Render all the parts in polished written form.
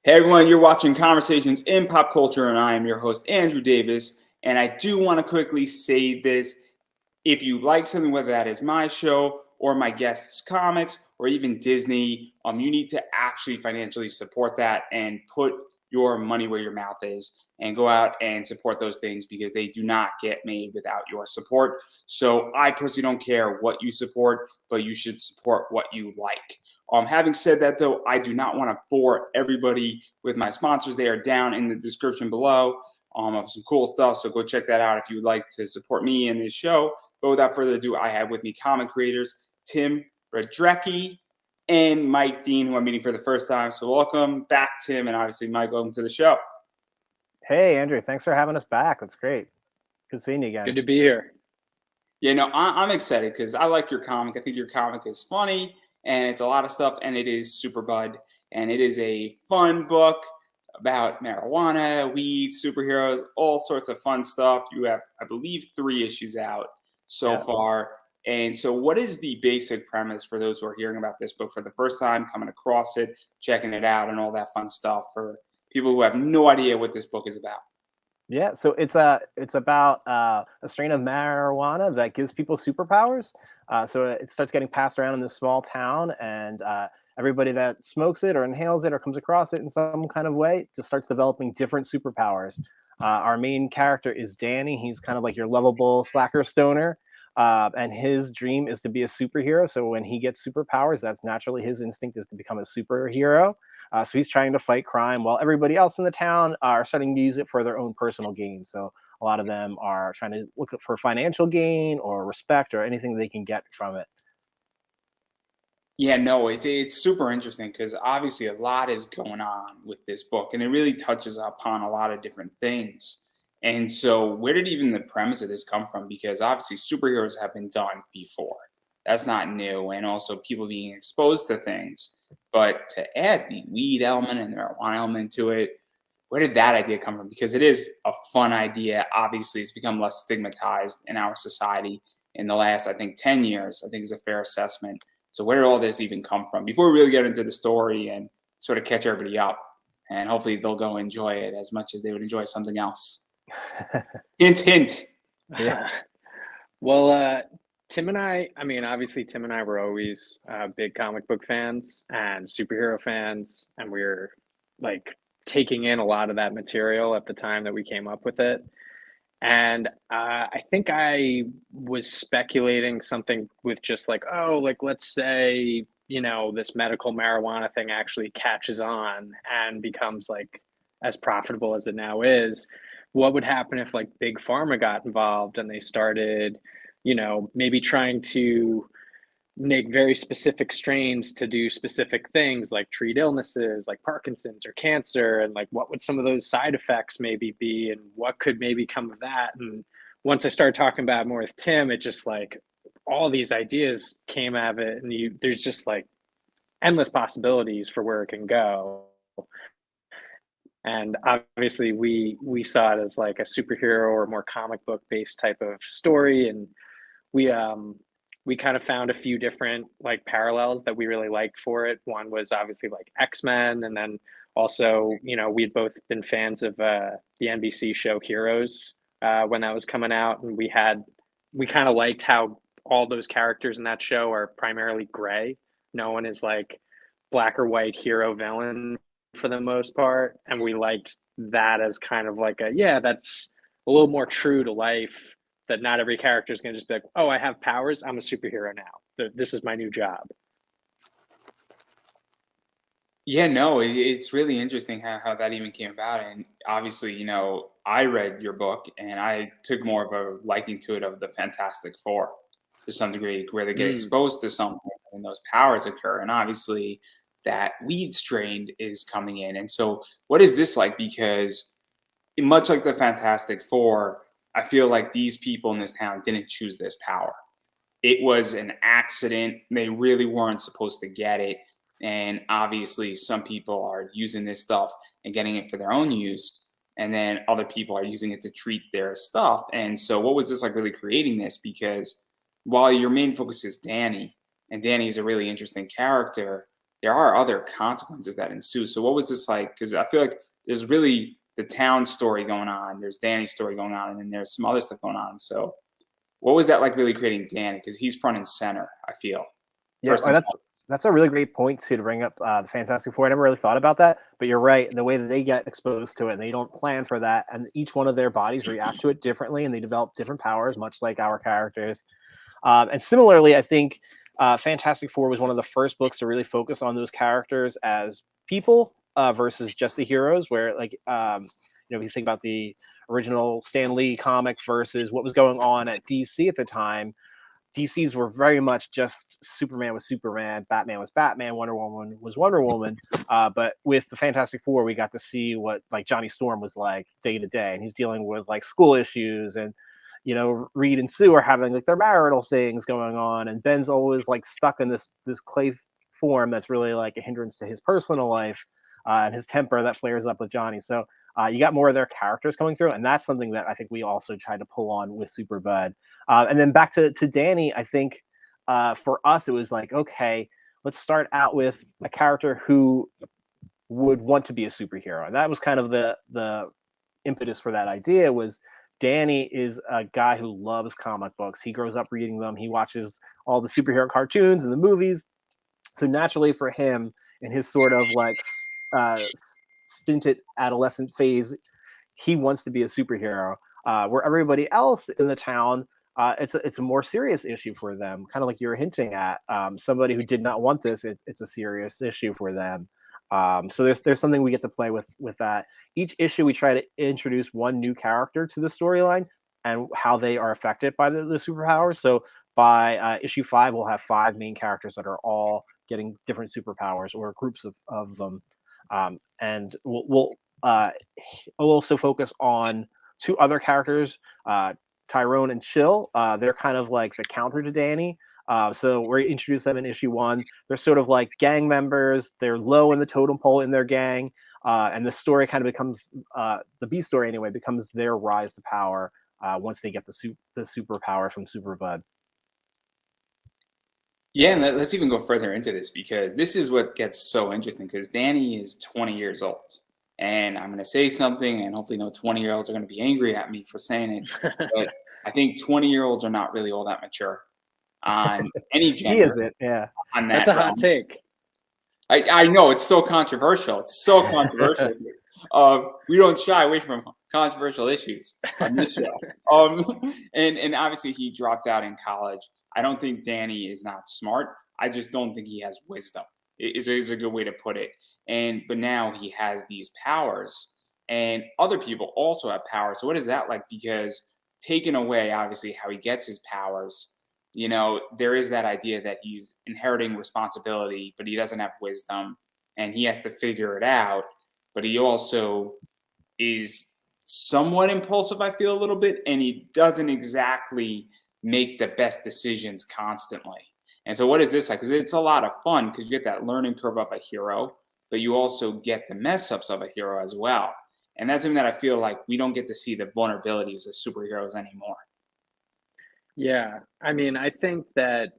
Hey everyone, you're watching Conversations in Pop Culture, and I am your host, Andrew Davis. And I do want to quickly say this. If you like something, whether that is my show or my guests' comics or even Disney, you need to actually financially support that and put your money where your mouth is and go out and support those things because they do not get made without your support. So I personally don't care what you support, but you should support what you like. Having said that, though, I do not want to bore everybody with my sponsors. They are down in the description below of some cool stuff. So go check that out if you would like to support me in this show. But without further ado, I have with me comic creators Tim Radecki and Mike Dean, who I'm meeting for the first time. So welcome back, Tim, and obviously Mike, welcome to the show. Hey, Andrew, thanks for having us back. That's great. Good seeing you again. Good to be here. Yeah, no, I'm excited because I like your comic. I think your comic is funny, and it's a lot of stuff, and it is super bud, and it is a fun book about marijuana, weed, superheroes, all sorts of fun stuff. You have, I believe, 3 issues out so far. And so what is the basic premise for those who are hearing about this book for the first time, coming across it, checking it out, and all that fun stuff for people who have no idea what this book is about? Yeah, so it's about a strain of marijuana that gives people superpowers. So it starts getting passed around in this small town, and everybody that smokes it or inhales it or comes across it in some kind of way just starts developing different superpowers. Our main character is Danny. He's kind of like your lovable slacker stoner. And his dream is to be a superhero. So when he gets superpowers, that's naturally his instinct is to become a superhero. So he's trying to fight crime while everybody else in the town are starting to use it for their own personal gain. So a lot of them are trying to look for financial gain or respect or anything they can get from it. Yeah, no, it's super interesting because obviously a lot is going on with this book, and it really touches upon a lot of different things. And so, where did even the premise of this come from? Because obviously, superheroes have been done before. That's not new, and also people being exposed to things. But to add the weed element and the marijuana element to it, where did that idea come from? Because it is a fun idea. Obviously, it's become less stigmatized in our society in the last, I think, 10 years. I think is a fair assessment. So where did all this even come from? Before we really get into the story and sort of catch everybody up, and hopefully they'll go enjoy it as much as they would enjoy something else. Hint, hint. Yeah. Well, Tim and I mean, obviously Tim and I were always big comic book fans and superhero fans, and we were like taking in a lot of that material at the time that we came up with it. And I think I was speculating something with just like, oh, like let's say, this medical marijuana thing actually catches on and becomes like as profitable as it now is. What would happen if like big pharma got involved and they started, maybe trying to make very specific strains to do specific things like treat illnesses like Parkinson's or cancer, and like what would some of those side effects maybe be and what could maybe come of that. And once I started talking about it more with Tim, it just like all these ideas came out of it, and there's just like endless possibilities for where it can go. And obviously we saw it as like a superhero or more comic book based type of story, and we kind of found a few different like parallels that we really liked for it. One was obviously like X-Men, and then also, we'd both been fans of the NBC show Heroes when that was coming out, and we kind of liked how all those characters in that show are primarily gray. No one is like black or white hero villain for the most part, and we liked that as kind of like that's a little more true to life, that not every character is going to just be like, oh, I have powers, I'm a superhero now, this is my new job. Yeah, no, it's really interesting how that even came about. And obviously, I read your book and I took more of a liking to it of the Fantastic Four to some degree, where they get exposed to something and those powers occur. And obviously, that weed strain is coming in. And so, what is this like? Because much like the Fantastic Four, I feel like these people in this town didn't choose this power. It was an accident. They really weren't supposed to get it. And obviously, some people are using this stuff and getting it for their own use. And then other people are using it to treat their stuff. And so, what was this like really creating this? Because while your main focus is Danny, and Danny is a really interesting character, there are other consequences that ensue. So what was this like? Because I feel like there's really the town story going on, there's Danny's story going on, and then there's some other stuff going on. So what was that like really creating Danny? Because he's front and center, I feel. Yeah, First and that's a really great point too to bring up the Fantastic Four. I never really thought about that, but you're right. The way that they get exposed to it, and they don't plan for that, and each one of their bodies react to it differently, and they develop different powers, much like our characters. And similarly, I think Fantastic Four was one of the first books to really focus on those characters as people versus just the heroes. Where, like, if you think about the original Stan Lee comic versus what was going on at DC at the time, DCs were very much just Superman was Superman, Batman was Batman, Wonder Woman was Wonder Woman. But with the Fantastic Four, we got to see what like Johnny Storm was like day to day, and he's dealing with like school issues, and Reed and Sue are having like their marital things going on, and Ben's always like stuck in this clay form that's really like a hindrance to his personal life, and his temper that flares up with Johnny. So you got more of their characters coming through, and that's something that I think we also tried to pull on with Superbud. And then back to Danny, I think for us it was like, okay, let's start out with a character who would want to be a superhero, and that was kind of the impetus for that idea. Was Danny is a guy who loves comic books. He grows up reading them. He watches all the superhero cartoons and the movies. So naturally for him, in his sort of like stinted adolescent phase, he wants to be a superhero. Where everybody else in the town, it's a more serious issue for them. Kind of like you were hinting at, somebody who did not want this. It's a serious issue for them. So there's something we get to play with that. Each issue we try to introduce one new character to the storyline and how they are affected by the superpowers. So by issue 5, we'll have 5 main characters that are all getting different superpowers, or groups of them. And we'll also focus on 2 other characters, Tyrone and Chill. They're kind of like the counter to Danny. So we introduce them in issue 1. They're sort of like gang members. They're low in the totem pole in their gang. And the story kind of becomes, the B story anyway, becomes their rise to power once they get the superpower from Superbud. Yeah, and let's even go further into this, because this is what gets so interesting, because Danny is 20 years old. And I'm going to say something, and hopefully no 20-year-olds are going to be angry at me for saying it. But I think 20-year-olds are not really all that mature on any He gender. isn't, yeah. On that That's a hot realm. take. I know, it's so controversial. It's so controversial. We don't shy away from controversial issues on this show. And obviously he dropped out in college. I don't think Danny is not smart. I just don't think he has wisdom. Is a good way to put it. But now he has these powers, and other people also have powers. So what is that like? Because taking away obviously how he gets his powers, there is that idea that he's inheriting responsibility, but he doesn't have wisdom, and he has to figure it out. But he also is somewhat impulsive, I feel, a little bit, and he doesn't exactly make the best decisions constantly. And so what is this like? Because it's a lot of fun, because you get that learning curve of a hero, but you also get the mess ups of a hero as well. And that's something that I feel like we don't get to see the vulnerabilities of superheroes anymore. Yeah, I mean, I think that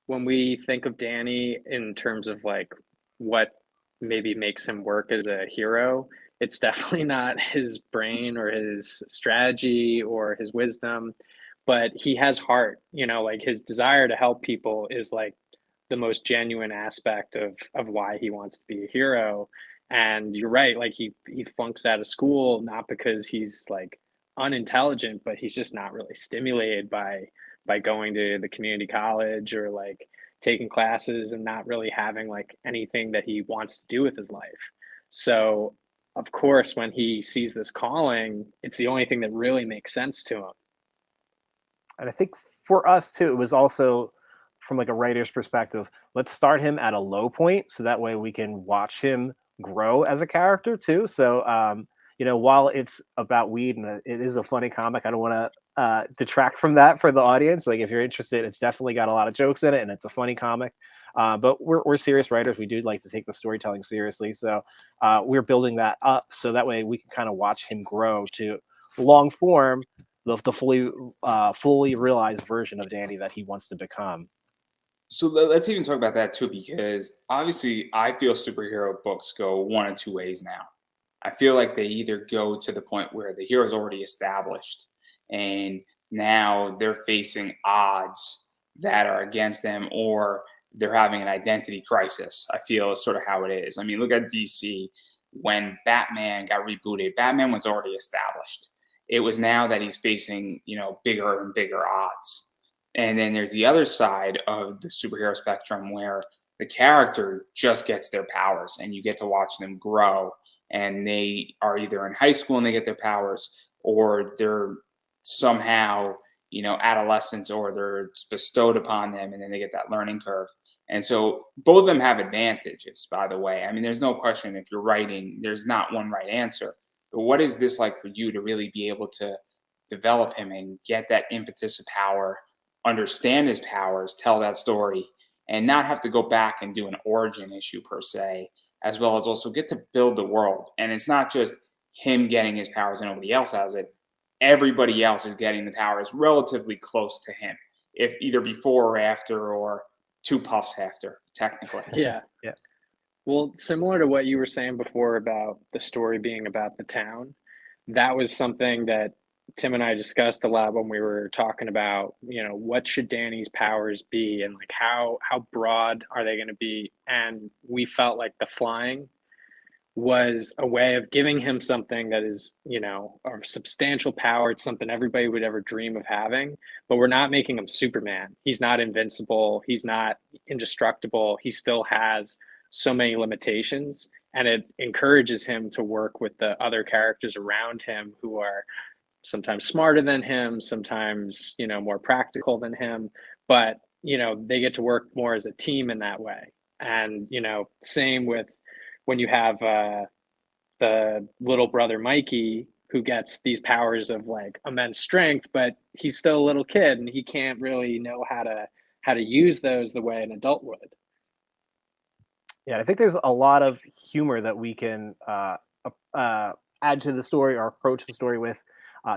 when we think of Danny in terms of like what maybe makes him work as a hero, it's definitely not his brain or his strategy or his wisdom, but he has heart, like his desire to help people is like the most genuine aspect of why he wants to be a hero. And you're right, like he flunks out of school not because he's like unintelligent, but he's just not really stimulated by going to the community college or like taking classes and not really having like anything that he wants to do with his life. So of course when he sees this calling, it's the only thing that really makes sense to him. And I think for us too, it was also from like a writer's perspective, let's start him at a low point so that way we can watch him grow as a character too. So while it's about weed and it is a funny comic, I don't want to detract from that for the audience. Like if you're interested, it's definitely got a lot of jokes in it and it's a funny comic. But we're serious writers. We do like to take the storytelling seriously. So we're building that up so that way we can kind of watch him grow to long form, the fully realized version of Danny that he wants to become. So let's even talk about that too, because obviously I feel superhero books go one of two ways now. I feel like they either go to the point where the hero is already established and now they're facing odds that are against them, or they're having an identity crisis. I feel is sort of how it is. I mean, look at DC. When Batman got rebooted, Batman was already established. It was now that he's facing, bigger and bigger odds. And then there's the other side of the superhero spectrum where the character just gets their powers and you get to watch them grow. And they are either in high school and they get their powers, or they're somehow, adolescents, or they're bestowed upon them and then they get that learning curve. And so both of them have advantages, by the way. I mean, there's no question if you're writing, there's not one right answer. But what is this like for you to really be able to develop him and get that impetus of power, understand his powers, tell that story, and not have to go back and do an origin issue per se, as well as also get to build the world. And it's not just him getting his powers and nobody else has it. Everybody else is getting the powers relatively close to him, if either before or after, or two puffs after, technically. Yeah. Yeah. Well, similar to what you were saying before about the story being about the town, that was something that Tim and I discussed a lot when we were talking about, what should Danny's powers be and like how broad are they going to be? And we felt like the flying was a way of giving him something that is, a substantial power. It's something everybody would ever dream of having, but we're not making him Superman. He's not invincible. He's not indestructible. He still has so many limitations, and it encourages him to work with the other characters around him who are sometimes smarter than him, sometimes, more practical than him, but, they get to work more as a team in that way. And, same with when you have the little brother Mikey, who gets these powers of like immense strength, but he's still a little kid and he can't really know how to use those the way an adult would. Yeah, I think there's a lot of humor that we can add to the story or approach the story with,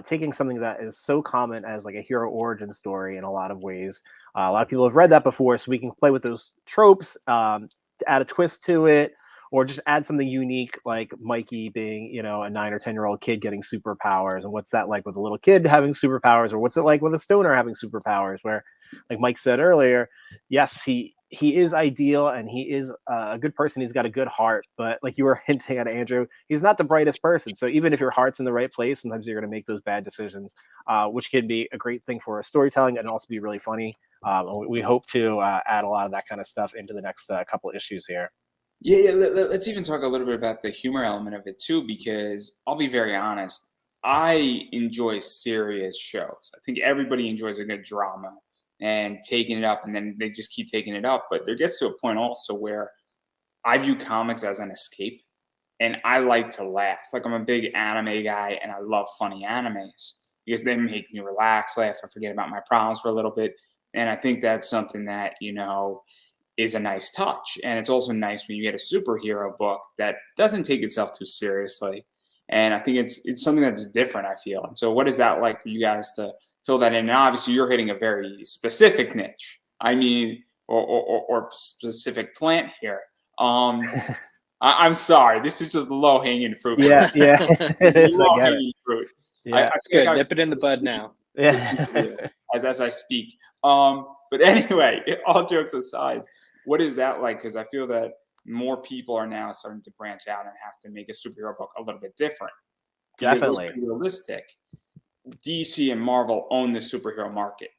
taking something that is so common as like a hero origin story in a lot of ways. A lot of people have read that before, so we can play with those tropes, to add a twist to it, or just add something unique, like Mikey being, a 9 or 10-year-old kid getting superpowers, and what's that like with a little kid having superpowers, or what's it like with a stoner having superpowers? Where, like Mike said earlier, yes, he is ideal and he is a good person. He's got a good heart, but like you were hinting at, Andrew, he's not the brightest person. So even if your heart's in the right place, sometimes you're going to make those bad decisions, which can be a great thing for storytelling and also be really funny. We hope to add a lot of that kind of stuff into the next couple issues here. Yeah. Let's even talk a little bit about the humor element of it too, because I'll be very honest. I enjoy serious shows. I think everybody enjoys a good drama and taking it up, and then they just keep taking it up. But there gets to a point also where I view comics as an escape, and I like to laugh. Like, I'm a big anime guy, and I love funny animes because they make me relax, laugh, and forget about my problems for a little bit. And I think that's something that is a nice touch. And it's also nice when you get a superhero book that doesn't take itself too seriously. And I think it's something that's different, I feel. And so what is that like for you guys to fill that in? And obviously you're hitting a very specific niche. I mean, or specific plant here. I'm sorry. This is just low hanging fruit. Yeah. Low hanging fruit. Yeah, it's good. Nip it in the bud now. yeah. as I speak. But anyway, all jokes aside, what is that like? Because I feel that more people are now starting to branch out and have to make a superhero book a little bit different. Because Definitely. let's be realistic. DC and Marvel own the superhero market.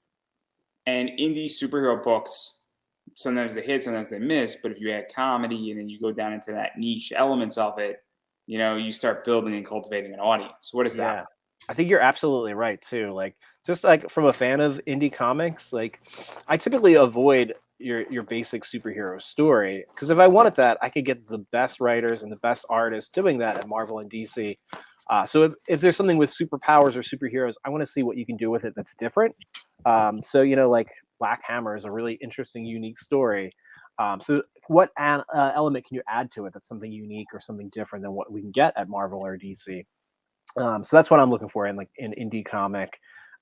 And in these superhero books, sometimes they hit, sometimes they miss. But if you add comedy and then you go down into that niche elements of it, you start building and cultivating an audience. What is that? Yeah. I think you're absolutely right too. Like, just like from a fan of indie comics, like I typically avoid your basic superhero story, because if I wanted that, I could get the best writers and the best artists doing that at Marvel and DC. So if there's something with superpowers or superheroes, I want to see what you can do with it that's different. So like Black Hammer is a really interesting, unique story. So what element can you add to it that's something unique or something different than what we can get at Marvel or DC? So that's what I'm looking for in an indie comic.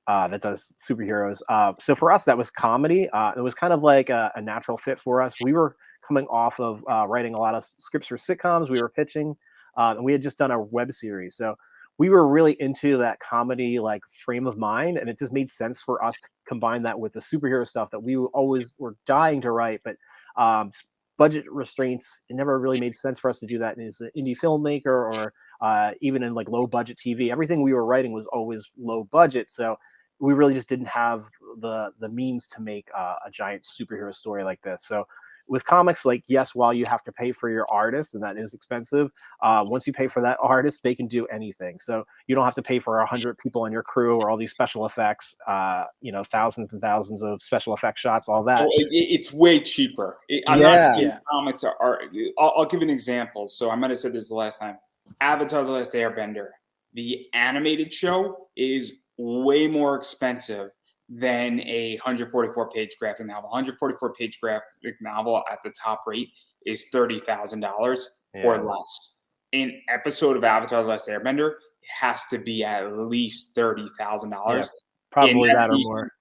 that does superheroes. So for us, that was comedy. It was kind of like a natural fit for us. We were coming off of writing a lot of scripts for sitcoms. We were pitching, and we had just done a web series. So we were really into that comedy like frame of mind, and it just made sense for us to combine that with the superhero stuff that we always were dying to write, but budget restraints. It never really made sense for us to do that as an indie filmmaker or even in like low budget TV. Everything we were writing was always low budget, so we really just didn't have the means to make a giant superhero story like this. So with comics, like, yes, while you have to pay for your artist and that is expensive, once you pay for that artist, they can do anything. So you don't have to pay for 100 people in your crew or all these special effects, thousands and thousands of special effect shots, all that. It's way cheaper. I'm not saying comics are I'll give an example. So I might have said this the last time. Avatar: The Last Airbender, the animated show, is way more expensive than a 144-page graphic novel. 144-page graphic novel at the top rate is $30,000 or less. An episode of Avatar: The Last Airbender has to be at least $30,000. Probably that or more.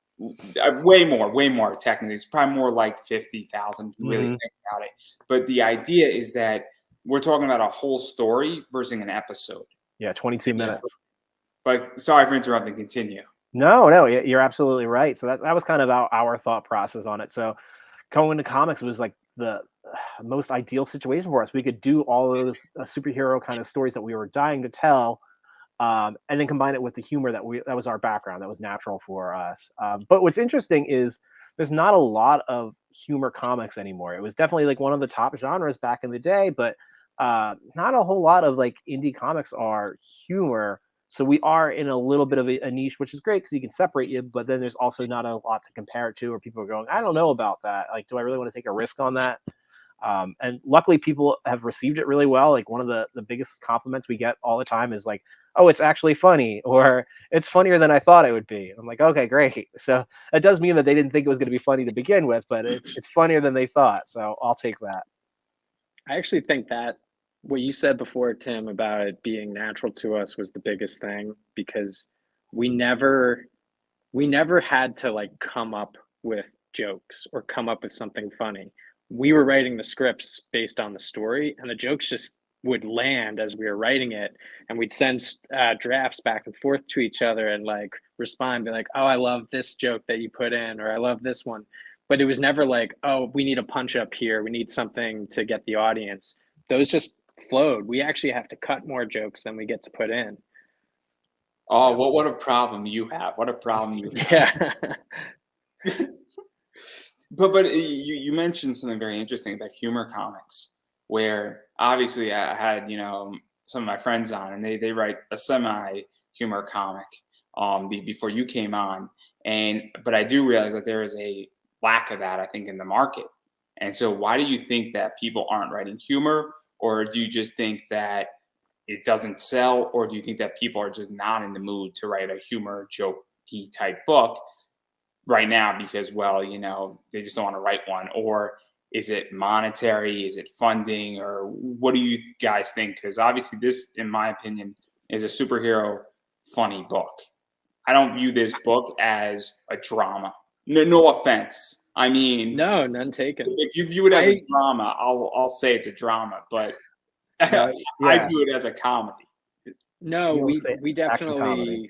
Way more. Technically, it's probably more like 50,000. Really think about it. But the idea is that we're talking about a whole story versus an episode. Yeah, 22 minutes. But sorry for interrupting. Continue. No, you're absolutely right. So that was kind of our thought process on it. So going to comics was like the most ideal situation for us. We could do all those superhero kind of stories that we were dying to tell, and then combine it with the humor that was our background, that was natural for us. But what's interesting is there's not a lot of humor comics anymore. It was definitely like one of the top genres back in the day, but not a whole lot of like indie comics are humor. So we are in a little bit of a niche, which is great because you can separate you, but then there's also not a lot to compare it to, or people are going, I don't know about that. Like, do I really want to take a risk on that? And luckily people have received it really well. Like one of the biggest compliments we get all the time is like, oh, it's actually funny, or it's funnier than I thought it would be. I'm like, okay, great. So it does mean that they didn't think it was going to be funny to begin with, but it's funnier than they thought. So I'll take that. I actually think that what you said before, Tim, about it being natural to us was the biggest thing, because we never had to like come up with jokes or come up with something funny. We were writing the scripts based on the story, and the jokes just would land as we were writing it, and we'd send drafts back and forth to each other and like respond, be like, oh, I love this joke that you put in, or I love this one. But it was never like, oh, we need a punch up here, we need something to get the audience. Those just flowed. We actually have to cut more jokes than we get to put in. Oh, what a problem you have. What a problem you have. Yeah. But you mentioned something very interesting about humor comics, where obviously I had, some of my friends on, and they write a semi-humor comic before you came on. But I do realize that there is a lack of that, I think, in the market. And so why do you think that people aren't writing humor? Or do you just think that it doesn't sell? Or do you think that people are just not in the mood to write a humor, jokey type book right now because, well, they just don't want to write one? Or is it monetary? Is it funding? Or what do you guys think? Because obviously this, in my opinion, is a superhero funny book. I don't view this book as a drama. No offense. I mean, no, none taken. If you view it as a drama, I'll say it's a drama, but I view it as a comedy. No, we definitely,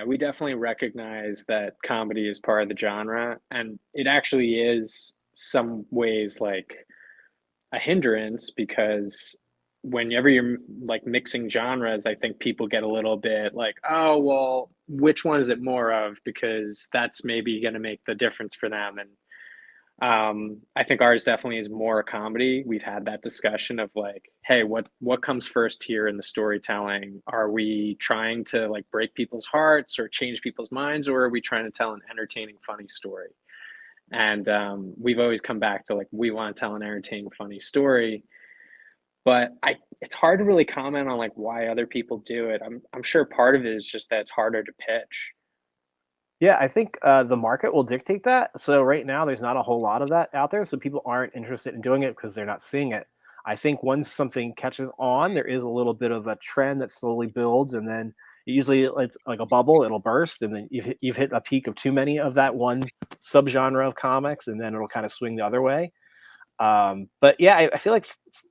we definitely recognize that comedy is part of the genre, and it actually is some ways like a hindrance, because whenever you're like mixing genres, I think people get a little bit like, oh, well, which one is it more of? Because that's maybe going to make the difference for them. And I think ours definitely is more a comedy. We've had that discussion of like, hey, what comes first here in the storytelling? Are we trying to like break people's hearts or change people's minds, or are we trying to tell an entertaining, funny story? And we've always come back to like, we want to tell an entertaining, funny story. But it's hard to really comment on like why other people do it. I'm sure part of it is just that it's harder to pitch. Yeah, I think the market will dictate that. So right now, there's not a whole lot of that out there, so people aren't interested in doing it because they're not seeing it. I think once something catches on, there is a little bit of a trend that slowly builds, and then usually it's like a bubble, it'll burst, and then you've hit a peak of too many of that one subgenre of comics, and then it'll kind of swing the other way. But yeah, I feel like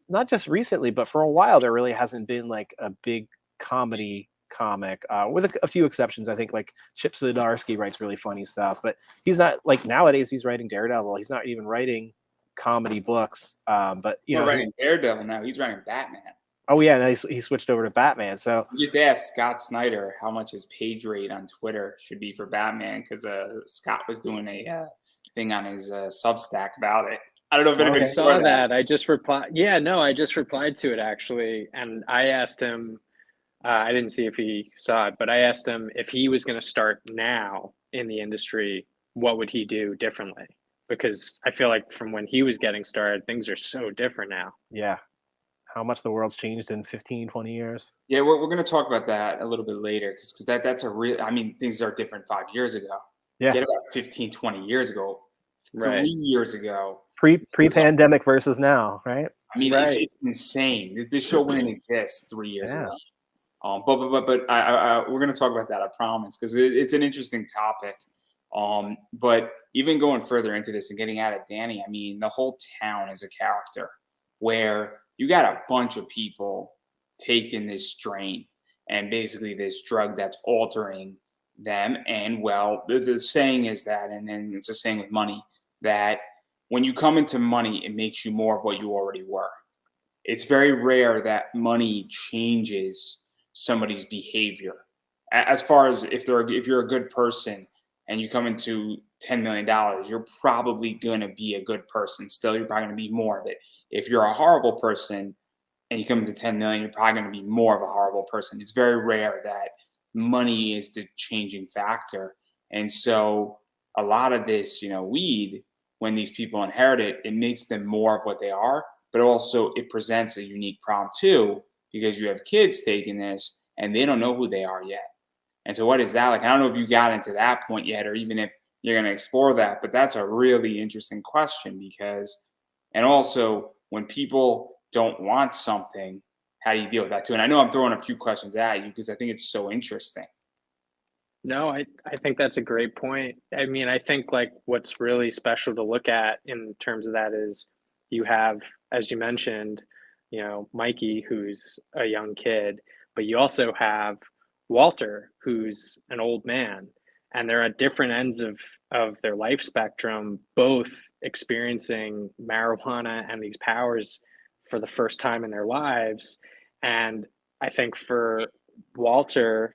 not just recently, but for a while, there really hasn't been like a big comedy comic, with a few exceptions. I think like Chip Zdarsky writes really funny stuff, but he's not like nowadays. He's writing Daredevil. He's not even writing comedy books. But We're writing Daredevil now. He's writing Batman. Oh yeah, he switched over to Batman. So You just asked Scott Snyder how much his page rate on Twitter should be for Batman because Scott was doing a thing on his Substack about it. I don't know if anybody I saw that. I just replied. Yeah, no, I just replied to it actually, and I asked him. I didn't see if he saw it, but I asked him if he was going to start now in the industry, what would he do differently? Because I feel like from when he was getting started, things are so different now. yeah, how much the world's changed in 15, 20 years. Yeah, we're going to talk about that a little bit later because that's a real. I mean, things are different 5 years ago. Yeah, Get about 15, 20 years ago, Right. 3 years ago. pre-pandemic versus now, right? I mean, Right. it's insane. This show wouldn't exist 3 years Yeah. ago. But we're going to talk about that, I promise, because it's an interesting topic. But even going further into this and getting out of Danny, I mean, the whole town is a character where you got a bunch of people taking this strain and basically this drug that's altering them. And well, the saying is that, and then it's a saying with money, that when you come into money, it makes you more of what you already were. It's very rare that money changes somebody's behavior. As far as if you're a good person and you come into $10 million, you're probably going to be a good person. Still, you're probably going to be more of it. If you're a horrible person and you come into 10 million, you're probably going to be more of a horrible person. It's very rare that money is the changing factor. And so a lot of this, weed, when these people inherit it, it makes them more of what they are, but also it presents a unique problem too, because you have kids taking this and they don't know who they are yet. And so what is that like? I don't know if you got into that point yet, or even if you're going to explore that, but that's a really interesting question because, and also when people don't want something, how do you deal with that too? And I know I'm throwing a few questions at you because I think it's so interesting. No, I think that's a great point. I mean, I think like what's really special to look at in terms of that is you have, as you mentioned, Mikey, who's a young kid, but you also have Walter, who's an old man, and they're at different ends of their life spectrum, both experiencing marijuana and these powers for the first time in their lives. And I think for Walter,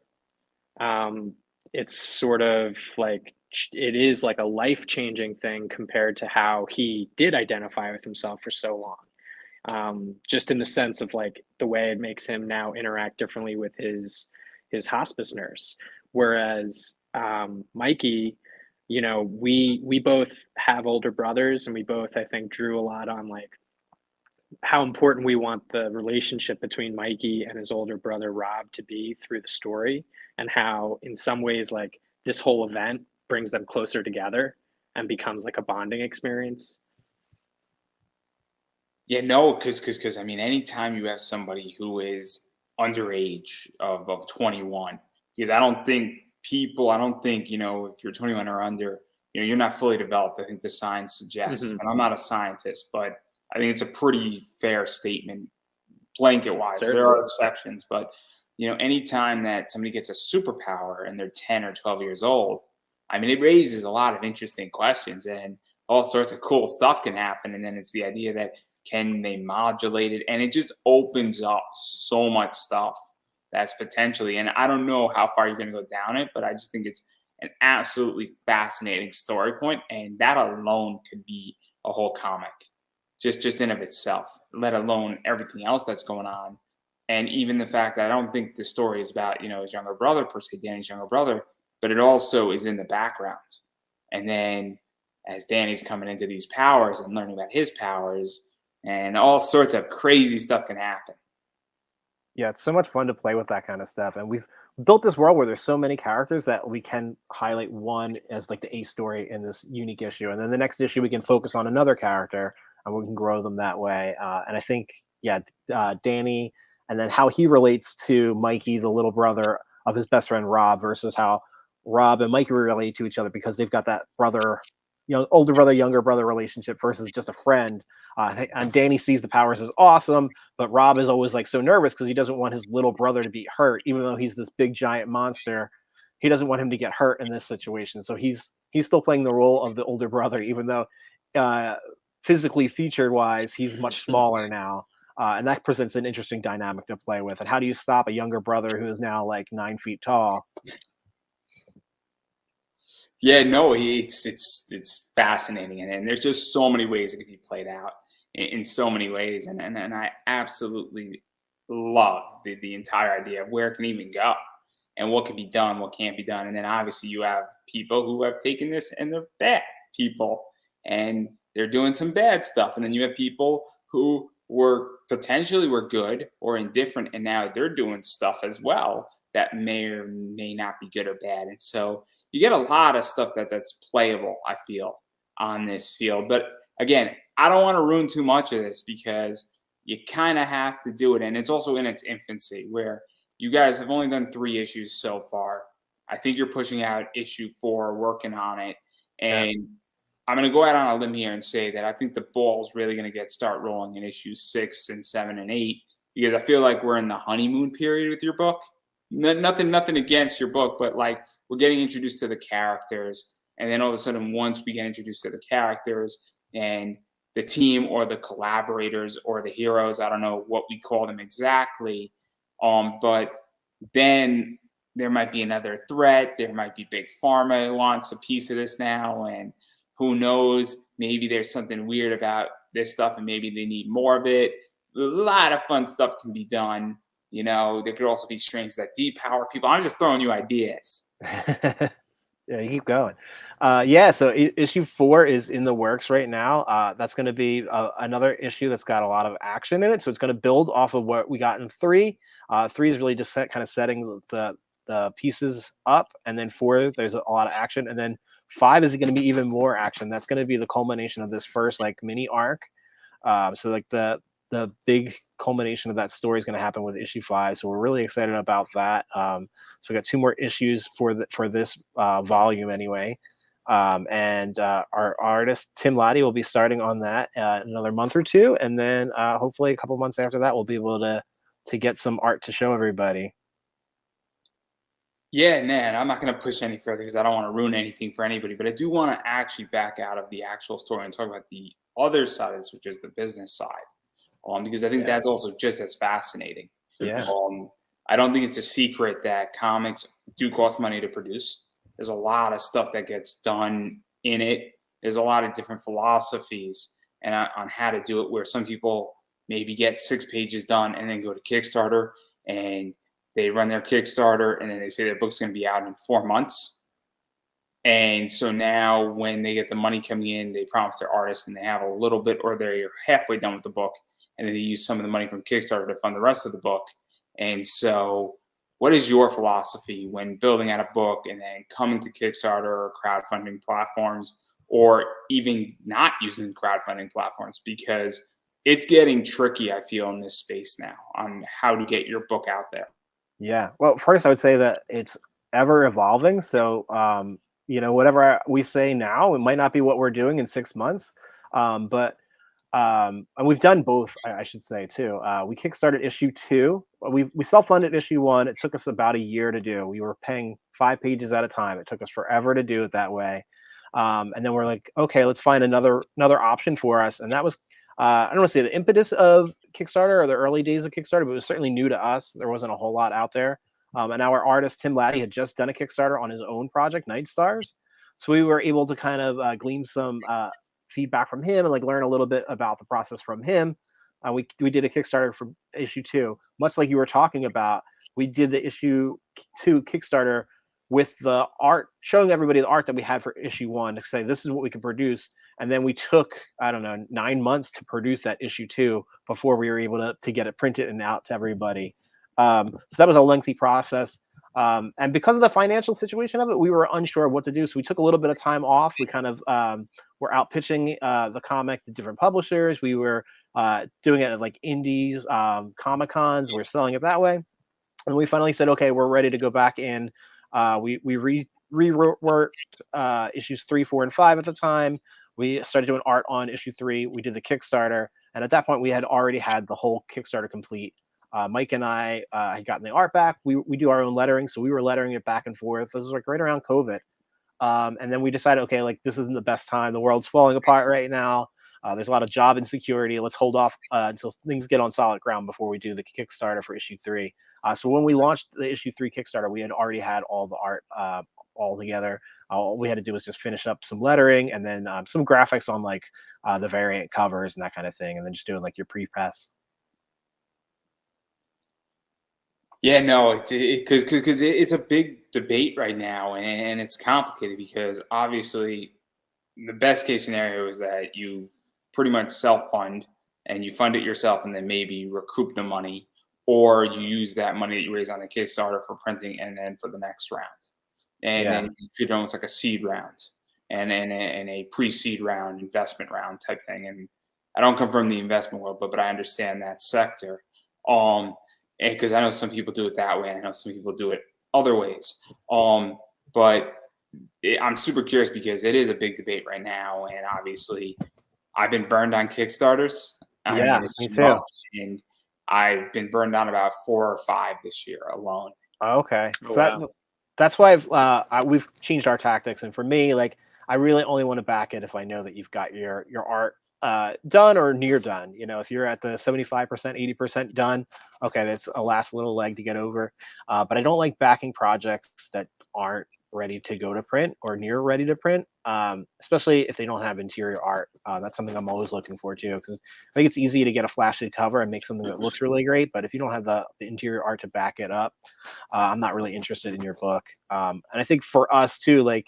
it's sort of like it is like a life-changing thing compared to how he did identify with himself for so long. Just in the sense of like the way it makes him now interact differently with his hospice nurse. Whereas Mikey, we both have older brothers, and we both, I think, drew a lot on like how important we want the relationship between Mikey and his older brother Rob to be through the story, and how in some ways like this whole event brings them closer together and becomes like a bonding experience. Yeah, no, because I mean, anytime you have somebody who is underage of 21, because I don't think if you're 21 or under, you're not fully developed. I think the science suggests, and I'm not a scientist, but I think it's a pretty fair statement, blanket wise. Certainly. There are exceptions, but anytime that somebody gets a superpower and they're 10 or 12 years old, I mean, it raises a lot of interesting questions and all sorts of cool stuff can happen. And then it's the idea that can they modulate it? And it just opens up so much stuff that's potentially, and I don't know how far you're going to go down it, but I just think it's an absolutely fascinating story point, and that alone could be a whole comic, just in of itself, let alone everything else that's going on. And even the fact that I don't think the story is about, his younger brother per se, Danny's younger brother, but it also is in the background. And then as Danny's coming into these powers and learning about his powers, and all sorts of crazy stuff can happen. Yeah, it's so much fun to play with that kind of stuff. And we've built this world where there's so many characters that we can highlight one as like the A story in this unique issue. And then the next issue, we can focus on another character. and we can grow them that way. And I think, yeah, Danny, and then how he relates to Mikey, the little brother of his best friend Rob, versus how Rob and Mikey relate to each other because they've got that brother, older brother, younger brother relationship versus just a friend. And Danny sees the powers as awesome, but Rob is always like so nervous because he doesn't want his little brother to be hurt, even though he's this big giant monster. He doesn't want him to get hurt in this situation, so he's still playing the role of the older brother, even though physically featured wise he's much smaller now. And that presents an interesting dynamic to play with. And how do you stop a younger brother who is now like 9 feet tall? Yeah, no, it's fascinating, and there's just so many ways it could be played out in so many ways, and I absolutely love the entire idea of where it can even go, and what can be done, what can't be done, and then obviously you have people who have taken this and they're bad people, and they're doing some bad stuff, and then you have people who were good or indifferent, and now they're doing stuff as well that may or may not be good or bad, and so you get a lot of stuff that's playable, I feel, on this field. But again, I don't want to ruin too much of this because you kind of have to do it. And it's also in its infancy where you guys have only done 3 issues so far. I think you're pushing out issue 4, working on it. Yeah. And I'm going to go out on a limb here and say that I think the ball's really going to start rolling in issues 6 and 7 and 8 because I feel like we're in the honeymoon period with your book. Nothing against your book, but like, we're getting introduced to the characters, and then all of a sudden, once we get introduced to the characters and the team or the collaborators or the heroes, I don't know what we call them exactly, but then there might be another threat. There might be big pharma who wants a piece of this now, and who knows? Maybe there's something weird about this stuff, and maybe they need more of it. A lot of fun stuff can be done. There could also be strengths that depower people. I'm just throwing you ideas. Yeah, you keep going. Yeah, so issue 4 is in the works right now. That's going to be another issue that's got a lot of action in it. So it's going to build off of what we got in 3. 3 is really just kind of setting the pieces up, and then 4 there's a lot of action, and then 5 is going to be even more action. That's going to be the culmination of this first like mini arc. So like the big culmination of that story is going to happen with issue 5. So we're really excited about that. So we got 2 more issues for this volume anyway. And our artist Tim Laddie will be starting on that in another month or 2, and then hopefully a couple months after that we'll be able to get some art to show everybody. Yeah, man, I'm not going to push any further because I don't want to ruin anything for anybody. But I do want to actually back out of the actual story and talk about the other side of this, which is the business side. Because I think that's also just as fascinating. Yeah. I don't think it's a secret that comics do cost money to produce. There's a lot of stuff that gets done in it. There's a lot of different philosophies and on how to do it, where some people maybe get 6 pages done and then go to Kickstarter and they run their Kickstarter and then they say their book's going to be out in 4 months. And so now when they get the money coming in, they promise their artists and they have a little bit, or they're halfway done with the book, and then they use some of the money from Kickstarter to fund the rest of the book. And so what is your philosophy when building out a book and then coming to Kickstarter or crowdfunding platforms, or even not using crowdfunding platforms? Because it's getting tricky, I feel, in this space now on how to get your book out there. Yeah. Well, first I would say that it's ever evolving. So, whatever we say now, it might not be what we're doing in 6 months. And we've done both, I should say too. We kickstarted issue 2. We self-funded issue 1. It took us about a year to do. We were paying 5 pages at a time. It took us forever to do it that way. And then we're like, okay, let's find another option for us. And that was, I don't want to say the impetus of Kickstarter or the early days of Kickstarter, but it was certainly new to us. There wasn't a whole lot out there. And our artist, Tim Laddie, had just done a Kickstarter on his own project, Night Stars. So we were able to kind of glean some feedback from him and like learn a little bit about the process from him. We did a Kickstarter for issue 2, much like you were talking about. We did the issue 2 Kickstarter with the art, showing everybody the art that we had for issue 1 to say this is what we could produce. And then we took, I don't know, 9 months to produce that issue 2 before we were able to get it printed and out to everybody. So that was a lengthy process. And because of the financial situation of it, we were unsure what to do. So we took a little bit of time off. We kind of were out pitching the comic to different publishers. We were doing it at like indies, Comic Cons. We're selling it that way. And we finally said, okay, we're ready to go back in. We reworked issues 3, 4, and 5 at the time. We started doing art on issue 3. We did the Kickstarter. And at that point, we had already had the whole Kickstarter complete. Mike and I had gotten the art back. We do our own lettering, so we were lettering it back and forth. This was like right around COVID, and then we decided, okay, like this isn't the best time. The world's falling apart right now. There's a lot of job insecurity. Let's hold off until things get on solid ground before we do the Kickstarter for issue 3. So when we launched the issue 3 Kickstarter, we had already had all the art all together. All we had to do was just finish up some lettering and then some graphics on like the variant covers and that kind of thing, and then just doing like your pre-press. Yeah, no, because it's a big debate right now, and it's complicated because obviously the best case scenario is that you pretty much self fund and you fund it yourself, and then maybe recoup the money, or you use that money that you raise on the Kickstarter for printing, and then for the next round, and Yeah. then you treat it almost like a seed round and a pre-seed round, investment round type thing. And I don't come from the investment world, but I understand that sector. And because I know some people do it that way, and I know some people do it other ways. But I'm super curious because it is a big debate right now, and obviously, I've been burned on Kickstarters. I Yeah, mean, it's me been too. rough, and I've been burned on about 4 or 5 this year alone. Okay, Oh, so wow. that's why we've changed our tactics. And for me, like I really only want to back it if I know that you've got your art done or near done. You know, if you're at the 75%, 80% done, okay, that's a last little leg to get over. But I don't like backing projects that aren't ready to go to print or near ready to print, especially if they don't have interior art. That's something I'm always looking for too, because I think it's easy to get a flashy cover and make something that looks really great, but if you don't have the interior art to back it up, I'm not really interested in your book. And I think for us too, like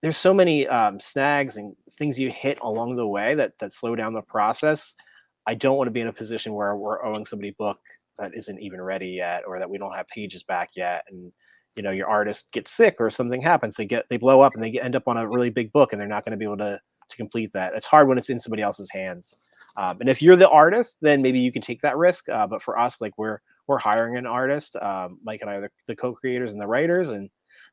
there's so many snags and things you hit along the way that slow down the process. I don't want to be in a position where we're owing somebody a book that isn't even ready yet, or that we don't have pages back yet, and your artist gets sick or something happens, they blow up and end up on a really big book, and they're not going to be able to complete that. It's hard when it's in somebody else's hands. And if you're the artist, then maybe you can take that risk. But for us, like we're hiring an artist. Mike and I are the co-creators and the writers, and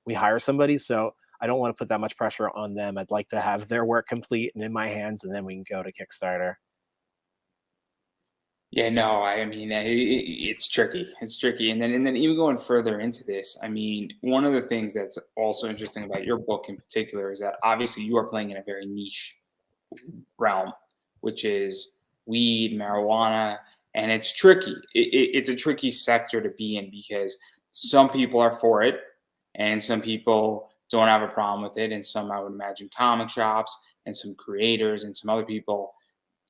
we hire somebody. So I don't want to put that much pressure on them. I'd like to have their work complete and in my hands, and then we can go to Kickstarter. Yeah, no, I mean, it's tricky. It's tricky. And then even going further into this, I mean, one of the things that's also interesting about your book in particular is that obviously you are playing in a very niche realm, which is weed, marijuana, and it's tricky. It's a tricky sector to be in because some people are for it, and some people don't have a problem with it, and some, I would imagine, comic shops and some creators and some other people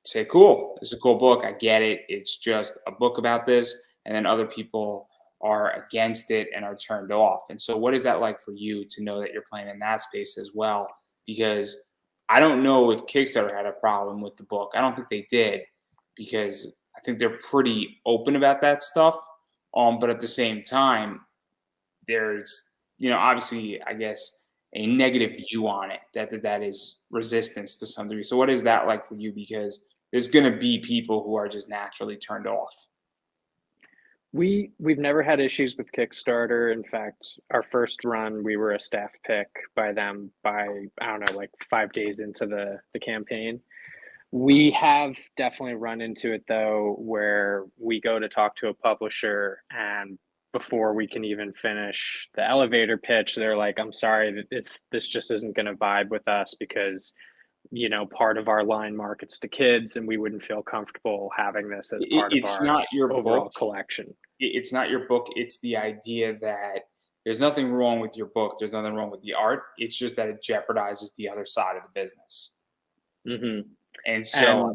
say, cool, this is a cool book. I get it. It's just a book about this. And then other people are against it and are turned off. And so, what is that like for you to know that you're playing in that space as well? Because I don't know if Kickstarter had a problem with the book. I don't think they did because I think they're pretty open about that stuff. But at the same time, there's, obviously, I guess, a negative view on it that is resistance to some degree. So what is that like for you? Because there's going to be people who are just naturally turned off. We've never had issues with Kickstarter. In fact, our first run, we were a staff pick by them by, I don't know, like 5 days into the campaign. We have definitely run into it though, where we go to talk to a publisher, and before we can even finish the elevator pitch, they're like, "I'm sorry, that this just isn't going to vibe with us because part of our line markets to kids, and we wouldn't feel comfortable having this as part of It's our not your overall book. collection." It's not your book. It's the idea that there's nothing wrong with your book. There's nothing wrong with the art. It's just that it jeopardizes the other side of the business. Hmm. And so,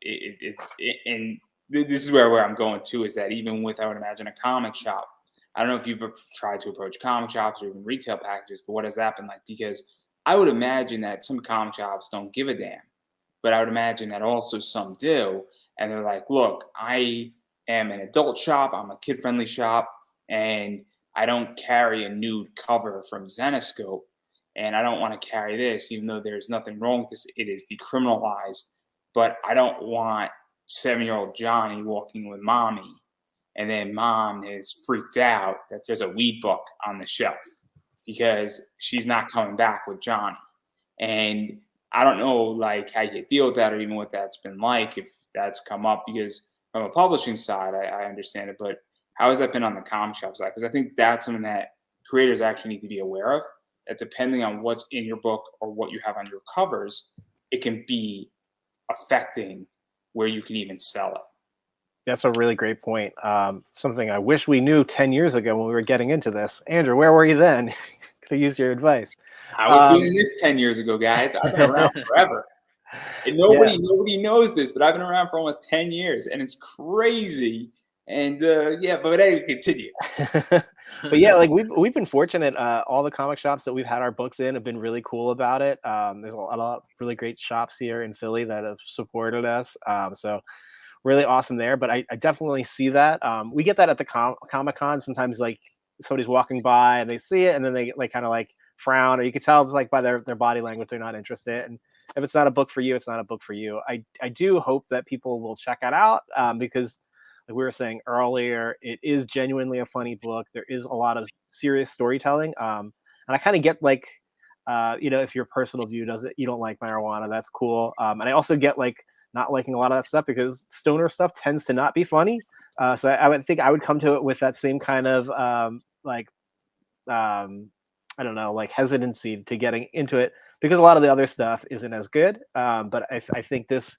And and this is where I'm going to is that even with, I would imagine, a comic shop, I don't know if you've tried to approach comic shops or even retail packages, but what has that been like? Because I would imagine that some comic shops don't give a damn, but I would imagine that also some do. And they're like, look, I am an adult shop, I'm a kid friendly shop, and I don't carry a nude cover from Zenoscope, and I don't want to carry this, even though there's nothing wrong with this. It is decriminalized, but I don't want 7-year-old Johnny walking with mommy, and then mom is freaked out that there's a weed book on the shelf because she's not coming back with Johnny. And I don't know like how you deal with that or even what that's been like, if that's come up, because from a publishing side, I understand it, but how has that been on the comic shop side? Because I think that's something that creators actually need to be aware of, that depending on what's in your book or what you have on your covers, it can be affecting where you can even sell it. That's a really great point. Something I wish we knew 10 years ago when we were getting into this. Andrew, where were you then? Could have used your advice. I was doing this 10 years ago, guys. I've been around forever. And nobody knows this, but I've been around for almost 10 years, and it's crazy. And but anyway, continue. But yeah, like we've been fortunate. All the comic shops that we've had our books in have been really cool about it. There's a lot of really great shops here in Philly that have supported us. So really awesome there. But I definitely see that. We get that at the Comic Con. Sometimes like somebody's walking by and they see it and then they like kind of like frown, or you can tell just like by their body language they're not interested. And if it's not a book for you, it's not a book for you. I do hope that people will check it out because like we were saying earlier, it is genuinely a funny book. There is a lot of serious storytelling. And I kind of get like, if your personal view does it, you don't like marijuana, that's cool. And I also get like not liking a lot of that stuff because stoner stuff tends to not be funny. So I would think I would come to it with that same kind of I don't know, like hesitancy to getting into it because a lot of the other stuff isn't as good. But I think this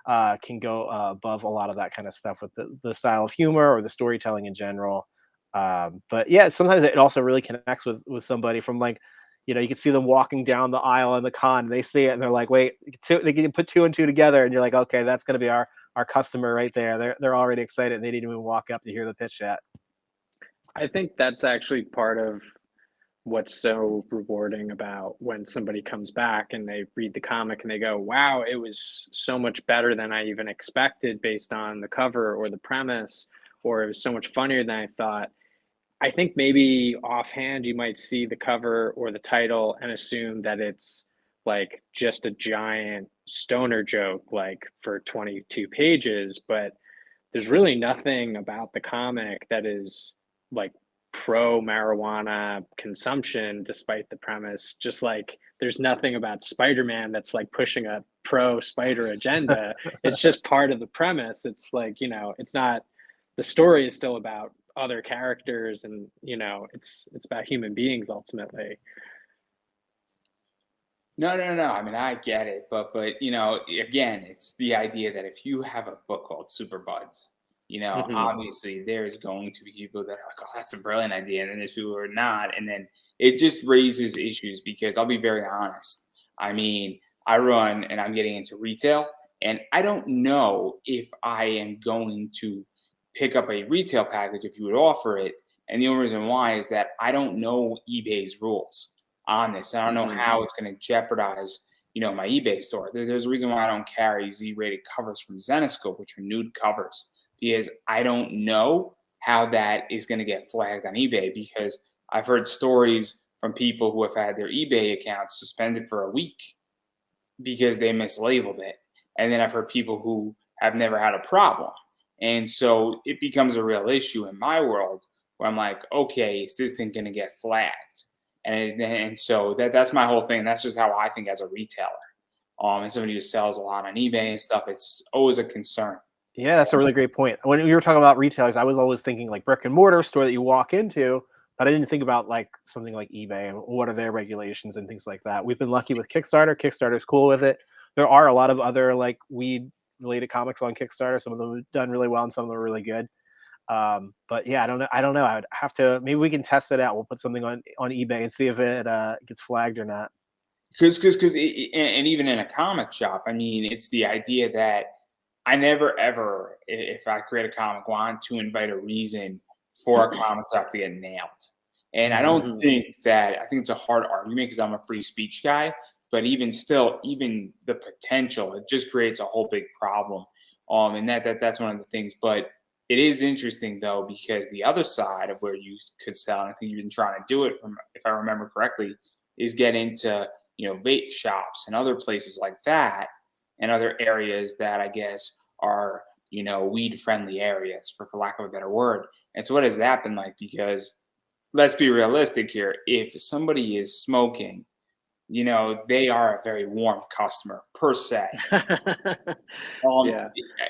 can go above a lot of that kind of stuff with the style of humor or the storytelling in general. But yeah, sometimes it also really connects with somebody from like, you can see them walking down the aisle in the con, and they see it and they're like, wait, they can put two and two together, and you're like, okay, that's going to be our customer right there. They're already excited, and they didn't even walk up to hear the pitch yet. I think that's actually part of what's so rewarding about when somebody comes back and they read the comic and they go, wow, it was so much better than I even expected based on the cover or the premise, or it was so much funnier than I thought. I think maybe offhand you might see the cover or the title and assume that it's like just a giant stoner joke, like for 22 pages, but there's really nothing about the comic that is like pro marijuana consumption, despite the premise. Just like there's nothing about Spider-Man that's like pushing a pro spider agenda. It's just part of the premise. It's like, it's not, the story is still about other characters, and it's about human beings ultimately. No. I mean, I get it, but again, it's the idea that if you have a book called Super Buds, obviously there's going to be people that are like, oh, that's a brilliant idea, and then there's people who are not, and then it just raises issues because I'll be very honest. I mean, I run and I'm getting into retail, and I don't know if I am going to pick up a retail package if you would offer it. And the only reason why is that I don't know eBay's rules on this. I don't know how it's going to jeopardize, my eBay store. There's a reason why I don't carry Z-rated covers from Zenoscope, which are nude covers, because I don't know how that is going to get flagged on eBay, because I've heard stories from people who have had their eBay accounts suspended for a week because they mislabeled it. And then I've heard people who have never had a problem. And so it becomes a real issue in my world where I'm like, okay, is this thing going to get flagged? And so that's my whole thing. That's just how I think as a retailer. And somebody who sells a lot on eBay and stuff, it's always a concern. Yeah, that's a really great point. When you were talking about retailers, I was always thinking like brick and mortar store that you walk into, but I didn't think about like something like eBay and what are their regulations and things like that. We've been lucky with Kickstarter. Kickstarter's cool with it. There are a lot of other like weed related comics on Kickstarter. Some of them have done really well and some of them are really good. But yeah, I don't know. I would have to, maybe we can test it out. We'll put something on eBay and see if it gets flagged or not. Because and even in a comic shop, I mean, it's the idea that I never ever, if I create a comic, want to invite a reason for a comic shop to get nailed. And I don't think that, I think it's a hard argument because I'm a free speech guy, but even still, even the potential, it just creates a whole big problem. And that's one of the things. But it is interesting though, because the other side of where you could sell, and I think you've been trying to do it from, if I remember correctly, is get into, vape shops and other places like that, and other areas that I guess are, weed friendly areas, for lack of a better word. And so what has that been like? Because let's be realistic here. If somebody is smoking, they are a very warm customer per se. Yeah.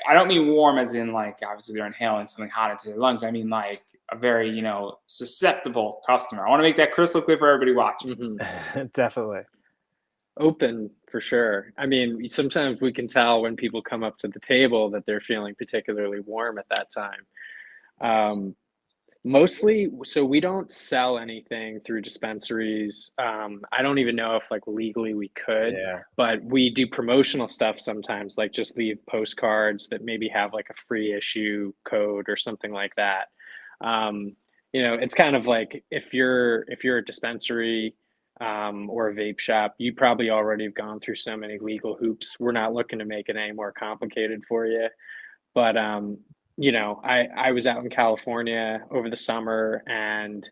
I don't mean warm as in like obviously they're inhaling something hot into their lungs. I mean like a very, susceptible customer. I want to make that crystal clear for everybody watching. Definitely. Open for sure. I mean, sometimes we can tell when people come up to the table that they're feeling particularly warm at that time. Um, Mostly, so we don't sell anything through dispensaries. I don't even know if like legally we could, Yeah. but we do promotional stuff sometimes, like just leave postcards that maybe have like a free issue code or something like that. Um, it's kind of like if you're a dispensary or a vape shop, you probably already have gone through so many legal hoops. We're not looking to make it any more complicated for you. But I was out in California over the summer and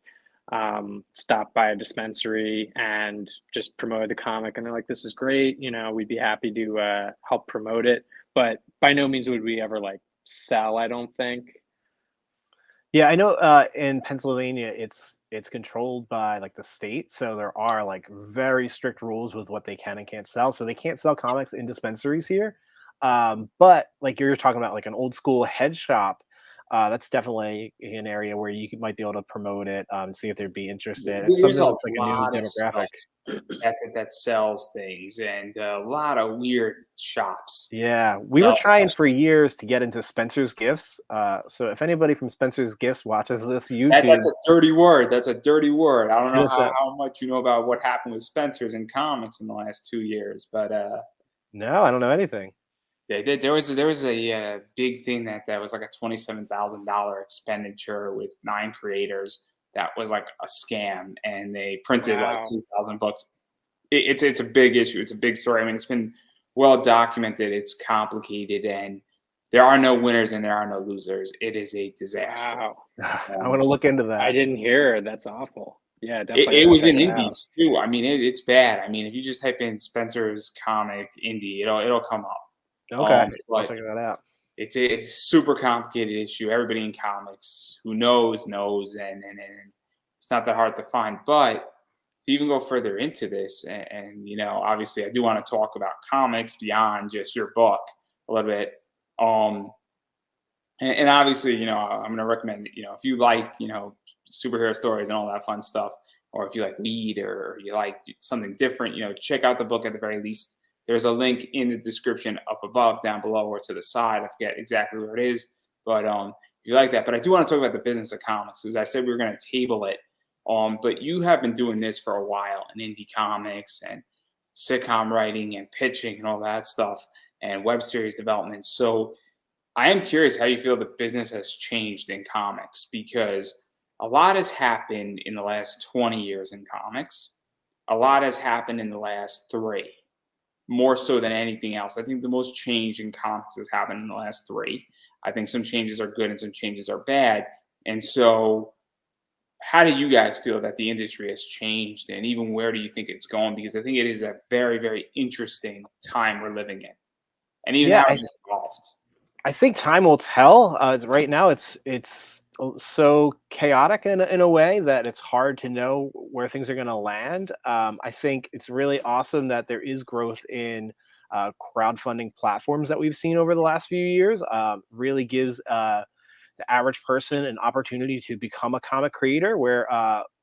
stopped by a dispensary and just promoted the comic. And they're like, "This is great. We'd be happy to help promote it." But by no means would we ever like sell. I don't think. Yeah, I know in Pennsylvania it's controlled by like the state, so there are like very strict rules with what they can and can't sell. So they can't sell comics in dispensaries here. But like you're talking about like an old school head shop, that's definitely an area where might be able to promote it, see if they'd be interested. It's There's something a that's like a new lot of demographic. stuff that sells things, and a lot of weird shops. Yeah, we were So trying for years to get into Spencer's Gifts. So if anybody from Spencer's Gifts watches this YouTube, that's a dirty word. That's a dirty word. I don't hit know us how, up. how much you know about what happened with Spencer's and comics in the last 2 years, but No, I don't know anything. there was a big thing that was like a $27,000 expenditure with 9 creators. That was like a scam, and they printed like Wow. 2,000 books. It's a big issue. It's a big story. I mean, it's been well documented. It's complicated, and there are no winners and there are no losers. It is a disaster. Wow. I Um, want to look into I that. didn't hear. That's awful. Yeah, it, definitely it gotta was check in it out. indies too. I mean, it's bad. I mean, if you just type in Spencer's comic indie, it'll come up. Okay, I'll But check that out. it's a super complicated issue. Everybody in comics who knows, and it's not that hard to find. But to even go further into this, and obviously, I do want to talk about comics beyond just your book a little bit. Um, and obviously, I'm going to recommend, if you like, superhero stories and all that fun stuff, or if you like weed or you like something different, check out the book at the very least. There's a link in the description up above, down below, or to the side. I forget exactly where it is, but if you like that. But I do want to talk about the business of comics, as I said, we were going to table it. But you have been doing this for a while in indie comics and sitcom writing and pitching and all that stuff and web series development. So I am curious how you feel the business has changed in comics, because a lot has happened in the last 20 years in comics. A lot has happened in the last 3, more so than anything else. I think the most change in comics has happened in the last 3. I think some changes are good and some changes are bad. And so, how do you guys feel that the industry has changed, and even where do you think it's going? Because I think it is a very, very interesting time we're living in, and even Yeah, how I it's evolved. I think time will tell. Right now, it's so chaotic in a way that it's hard to know where things are going to land. I think it's really awesome that there is growth in crowdfunding platforms that we've seen over the last few years. Really gives the average person an opportunity to become a comic creator, where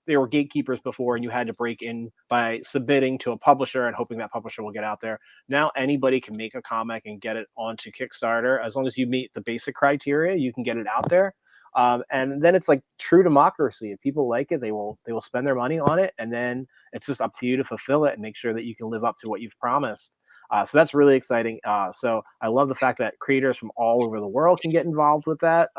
there were gatekeepers before and you had to break in by submitting to a publisher and hoping that publisher will get out there. Now anybody can make a comic and get it onto Kickstarter. As long as you meet the basic criteria, you can get it out there. And then it's like true democracy. If people like it, they will spend their money on it, and then it's just up to you to fulfill it and make sure that you can live up to what you've promised. So that's really exciting. So I love the fact that creators from all over the world can get involved with that.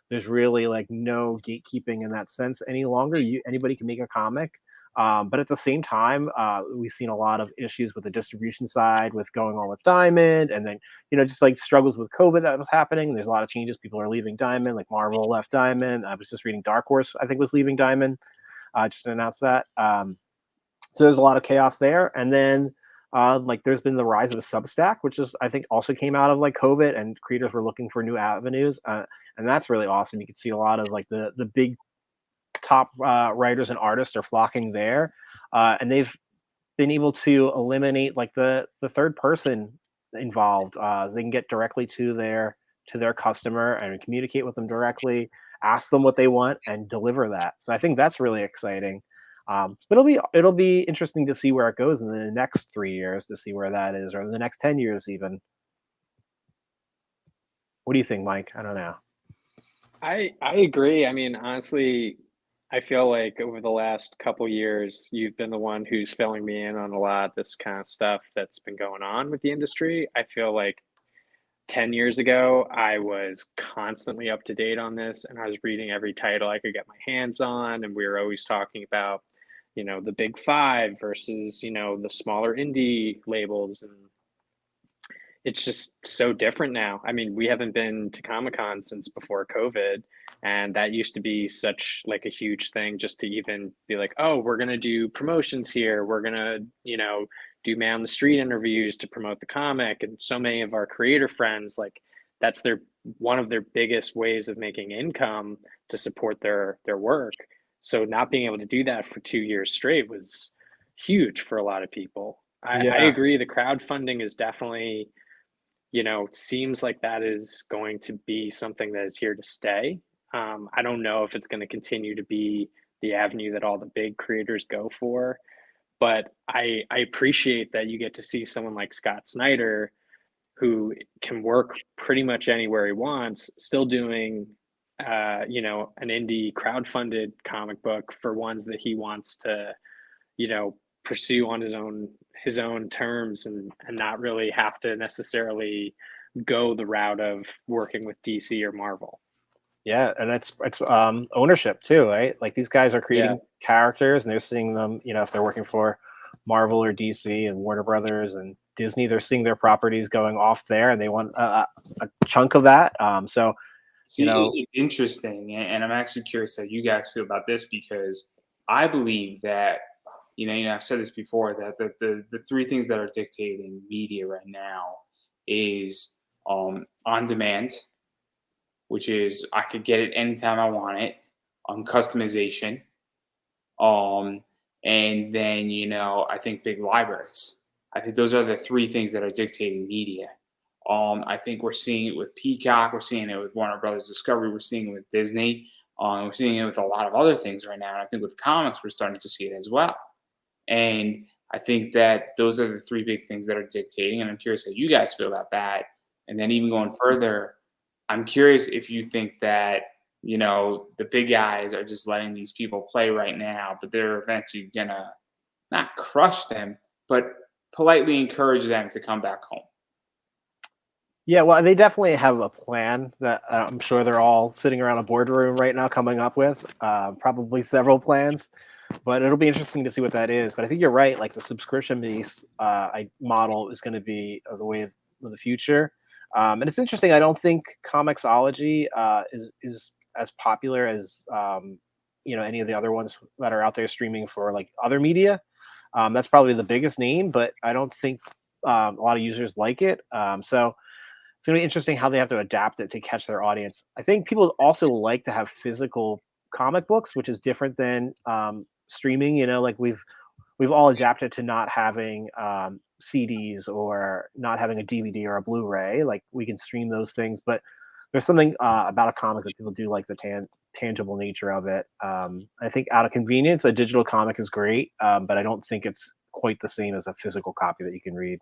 There's really like no gatekeeping in that sense any longer. Anybody can make a comic. But at the same time, we've seen a lot of issues with the distribution side, with going on with Diamond, and then just like struggles with COVID that was happening. There's a lot of changes. People are leaving Diamond, like Marvel left Diamond. I was just reading Dark Horse, I think, was leaving Diamond. Just announced that. So there's a lot of chaos there, and then like there's been the rise of a Substack, which is I think also came out of like COVID, and creators were looking for new avenues, and that's really awesome. You can see a lot of like the big top writers and artists are flocking there, and they've been able to eliminate like the third person involved. They can get directly to their customer and communicate with them directly, ask them what they want, and deliver that. So I think that's really exciting. But it'll be interesting to see where it goes in the next 3 years, to see where that is, or the next 10 years even. What do you think, Mike? I don't know. I agree. I mean, honestly, I feel like over the last couple years, you've been the one who's filling me in on a lot of this kind of stuff that's been going on with the industry. I feel like 10 years ago, I was constantly up to date on this, and I was reading every title I could get my hands on, and we were always talking about, the big five versus, the smaller indie labels, and it's just so different now. I mean, we haven't been to Comic-Con since before COVID, and that used to be such like a huge thing just to even be like, oh, we're gonna do promotions here. We're gonna, do man on the street interviews to promote the comic. And so many of our creator friends, like that's one of their biggest ways of making income to support their work. So not being able to do that for 2 years straight was huge for a lot of people. I Yeah. agree. The crowdfunding is definitely, seems like that is going to be something that is here to stay. I don't know if it's going to continue to be the avenue that all the big creators go for, but I appreciate that you get to see someone like Scott Snyder, who can work pretty much anywhere he wants, still doing, an indie crowdfunded comic book for ones that he wants to, pursue on his own terms, and not really have to necessarily go the route of working with DC or Marvel. Yeah, and it's ownership too, right? Like these guys are Yeah. creating characters, and they're seeing them. If they're working for Marvel or DC and Warner Brothers and Disney, they're seeing their properties going off there, and they want a chunk of that. So See, it's interesting, and I'm actually curious how you guys feel about this, because I believe that I've said this before, that the three things that are dictating media right now is on demand, which is I could get it anytime I want it, customization, um, and then I think big libraries. I think those are the three things that are dictating media. I think we're seeing it with Peacock, we're seeing it with Warner Brothers Discovery, we're seeing it with Disney, we're seeing it with a lot of other things right now. And I think with comics, we're starting to see it as well. And I think that those are the three big things that are dictating. And I'm curious how you guys feel about that. And then even going further, I'm curious if you think that, the big guys are just letting these people play right now, but they're eventually gonna not crush them, but politely encourage them to come back home. yeah, well, they definitely have a plan that I'm sure they're all sitting around a boardroom right now coming up with, probably several plans. But it'll be interesting to see what that is. But I think you're right. Like the subscription based model is going to be the way of the future. And it's interesting. I don't think Comixology is as popular as any of the other ones that are out there streaming for like other media. That's probably the biggest name, but I don't think a lot of users like it. So it's going to be interesting how they have to adapt it to catch their audience. I think people also like to have physical comic books, which is different than streaming. Like we've all adapted to not having CDs or not having a DVD or a Blu-ray. Like we can stream those things, but there's something about a comic that people do like the tangible nature of it. I think out of convenience, a digital comic is great, but I don't think it's quite the same as a physical copy that you can read.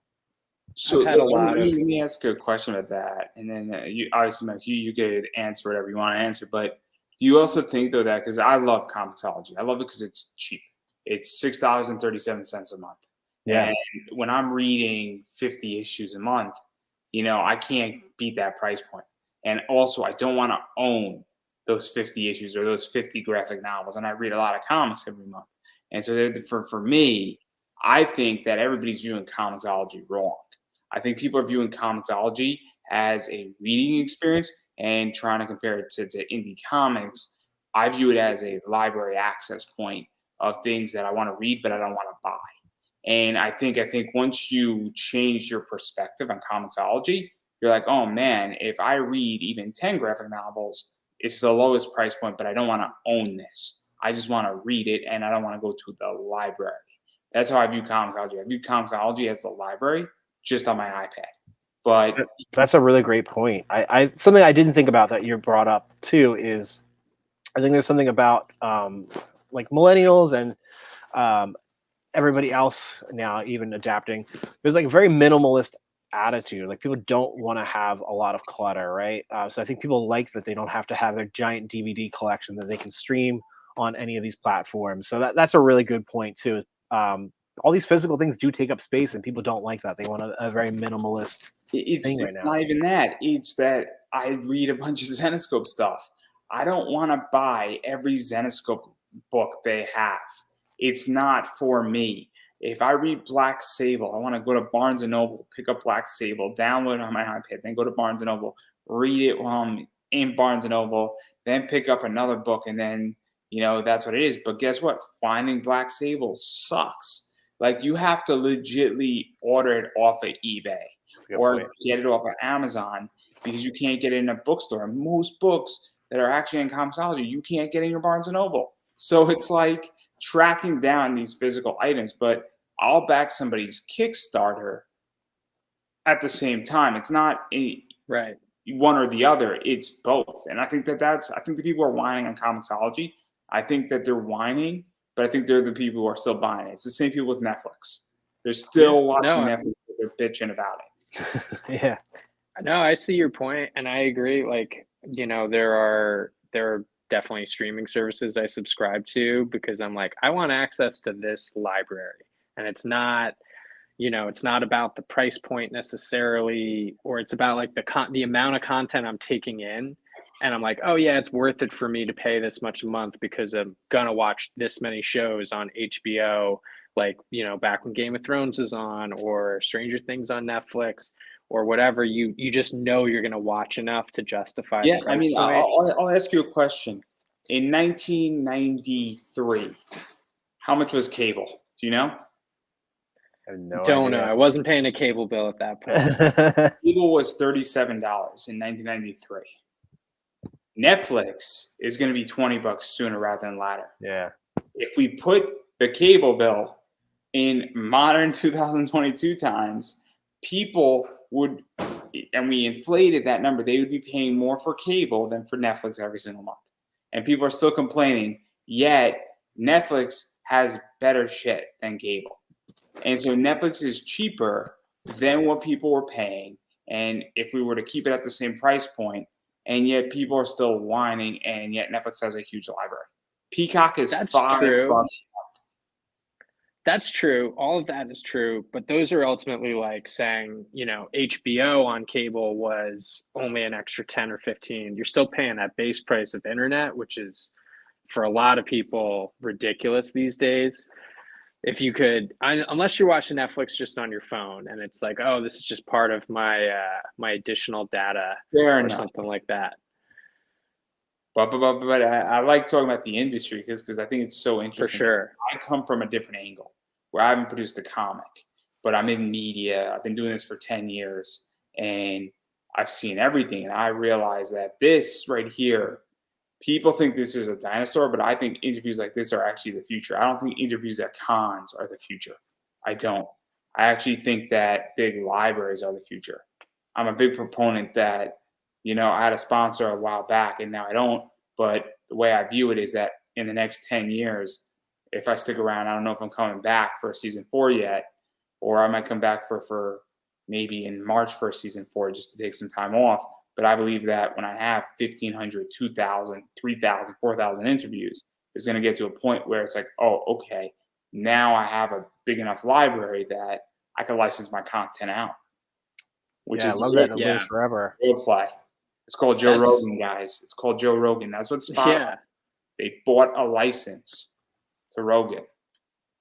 So I've had a let lot me, of let me ask you a question about that, and then you obviously, Mike, you could answer whatever you want to answer. But do you also think though that, because I love Comixology, I love it because it's cheap. It's $6.37 a month, Yeah. and when I'm reading 50 issues a month, I can't beat that price point. And also, I don't want to own those 50 issues or those 50 graphic novels, and I read a lot of comics every month. And so for me, I think that everybody's viewing comicsology wrong. I think people are viewing comicsology as a reading experience and trying to compare it to indie comics. I view it as a library access point of things that I want to read, but I don't want to buy. And I think once you change your perspective on comicsology, you're like, oh man, if I read even 10 graphic novels, it's the lowest price point, but I don't want to own this. I just want to read it and I don't want to go to the library. That's how I view comicsology. I view comicsology as the library just on my iPad. But That's a really great point. I something I didn't think about that you brought up too is I think there's something about like millennials and everybody else now even adapting. There's like a very minimalist attitude. Like people don't want to have a lot of clutter, right? So I think people like that they don't have to have their giant DVD collection that they can stream on any of these platforms. So that's a really good point too. All these physical things do take up space, and people don't like that. They want a very minimalist it's thing right now. not even that. It's that I read a bunch of Zenescope stuff. I don't want to buy every Zenescope book they have. It's not for me. If I read Black Sable, I want to go to Barnes & Noble, pick up Black Sable, download it on my iPad, then go to Barnes & Noble, read it while I'm in Barnes & Noble, then pick up another book, and then, that's what it is. But guess what? Finding Black Sable sucks. Like, you have to legitly order it off of eBay or get it off of Amazon because you can't get it in a bookstore. And most books that are actually in comicsology, you can't get in your Barnes & Noble. So it's like tracking down these physical items, but I'll back somebody's Kickstarter at the same time. It's not Right. one or the other, it's both. And I think I think the people are whining on comicsology. I think that they're whining, but I think they're the people who are still buying it. It's the same people with Netflix. They're still watching Netflix, but they're bitching about it. Yeah. No, I see your point, and I agree. Like, there are definitely streaming services I subscribe to because I'm like, I want access to this library, and it's not about the price point necessarily, or it's about like the amount of content I'm taking in, and I'm like, oh yeah, it's worth it for me to pay this much a month because I'm gonna watch this many shows on HBO, like back when Game of Thrones is on, or Stranger Things on Netflix, or whatever. You just know you're gonna watch enough to justify the price point. I'll ask you a question. In 1993, how much was cable? Do you know? Don't know. I wasn't paying a cable bill at that point. Cable was $37 in 1993. Netflix is going to be $20 sooner rather than later. Yeah. If we put the cable bill in modern 2022 times, people would, and we inflated that number, they would be paying more for cable than for Netflix every single month. And people are still complaining, yet Netflix has better shit than cable. And so Netflix is cheaper than what people were paying. And if we were to keep it at the same price point, and yet people are still whining, and yet Netflix has a huge library. Peacock is $5. That's true. All of that is true. But those are ultimately like saying, HBO on cable was only an extra 10 or 15. You're still paying that base price of internet, which is for a lot of people ridiculous these days. If you could, unless you're watching Netflix just on your phone, and it's like, oh, this is just part of my my additional data or something like that. But I like talking about the industry because I think it's so interesting. For sure. I come from a different angle where I haven't produced a comic, but I'm in media. I've been doing this for 10 years, and I've seen everything. And I realize that this right here, people think this is a dinosaur, but I think interviews like this are actually the future. I don't think interviews at cons are the future. I don't. I actually think that big libraries are the future. I'm a big proponent that, I had a sponsor a while back and now I don't. But the way I view it is that in the next 10 years, if I stick around, I don't know if I'm coming back for season 4 yet, or I might come back for maybe in March for season 4 just to take some time off. But I believe that when I have 1,500, 2,000, 3,000, 4,000 interviews, it's going to get to a point where it's like, oh, okay, now I have a big enough library that I can license my content out. Which is I love that. It'll live forever. Real play. It's called Joe Rogan, guys. It's called Joe Rogan. That's what Spotify. Yeah. They bought a license to Rogan.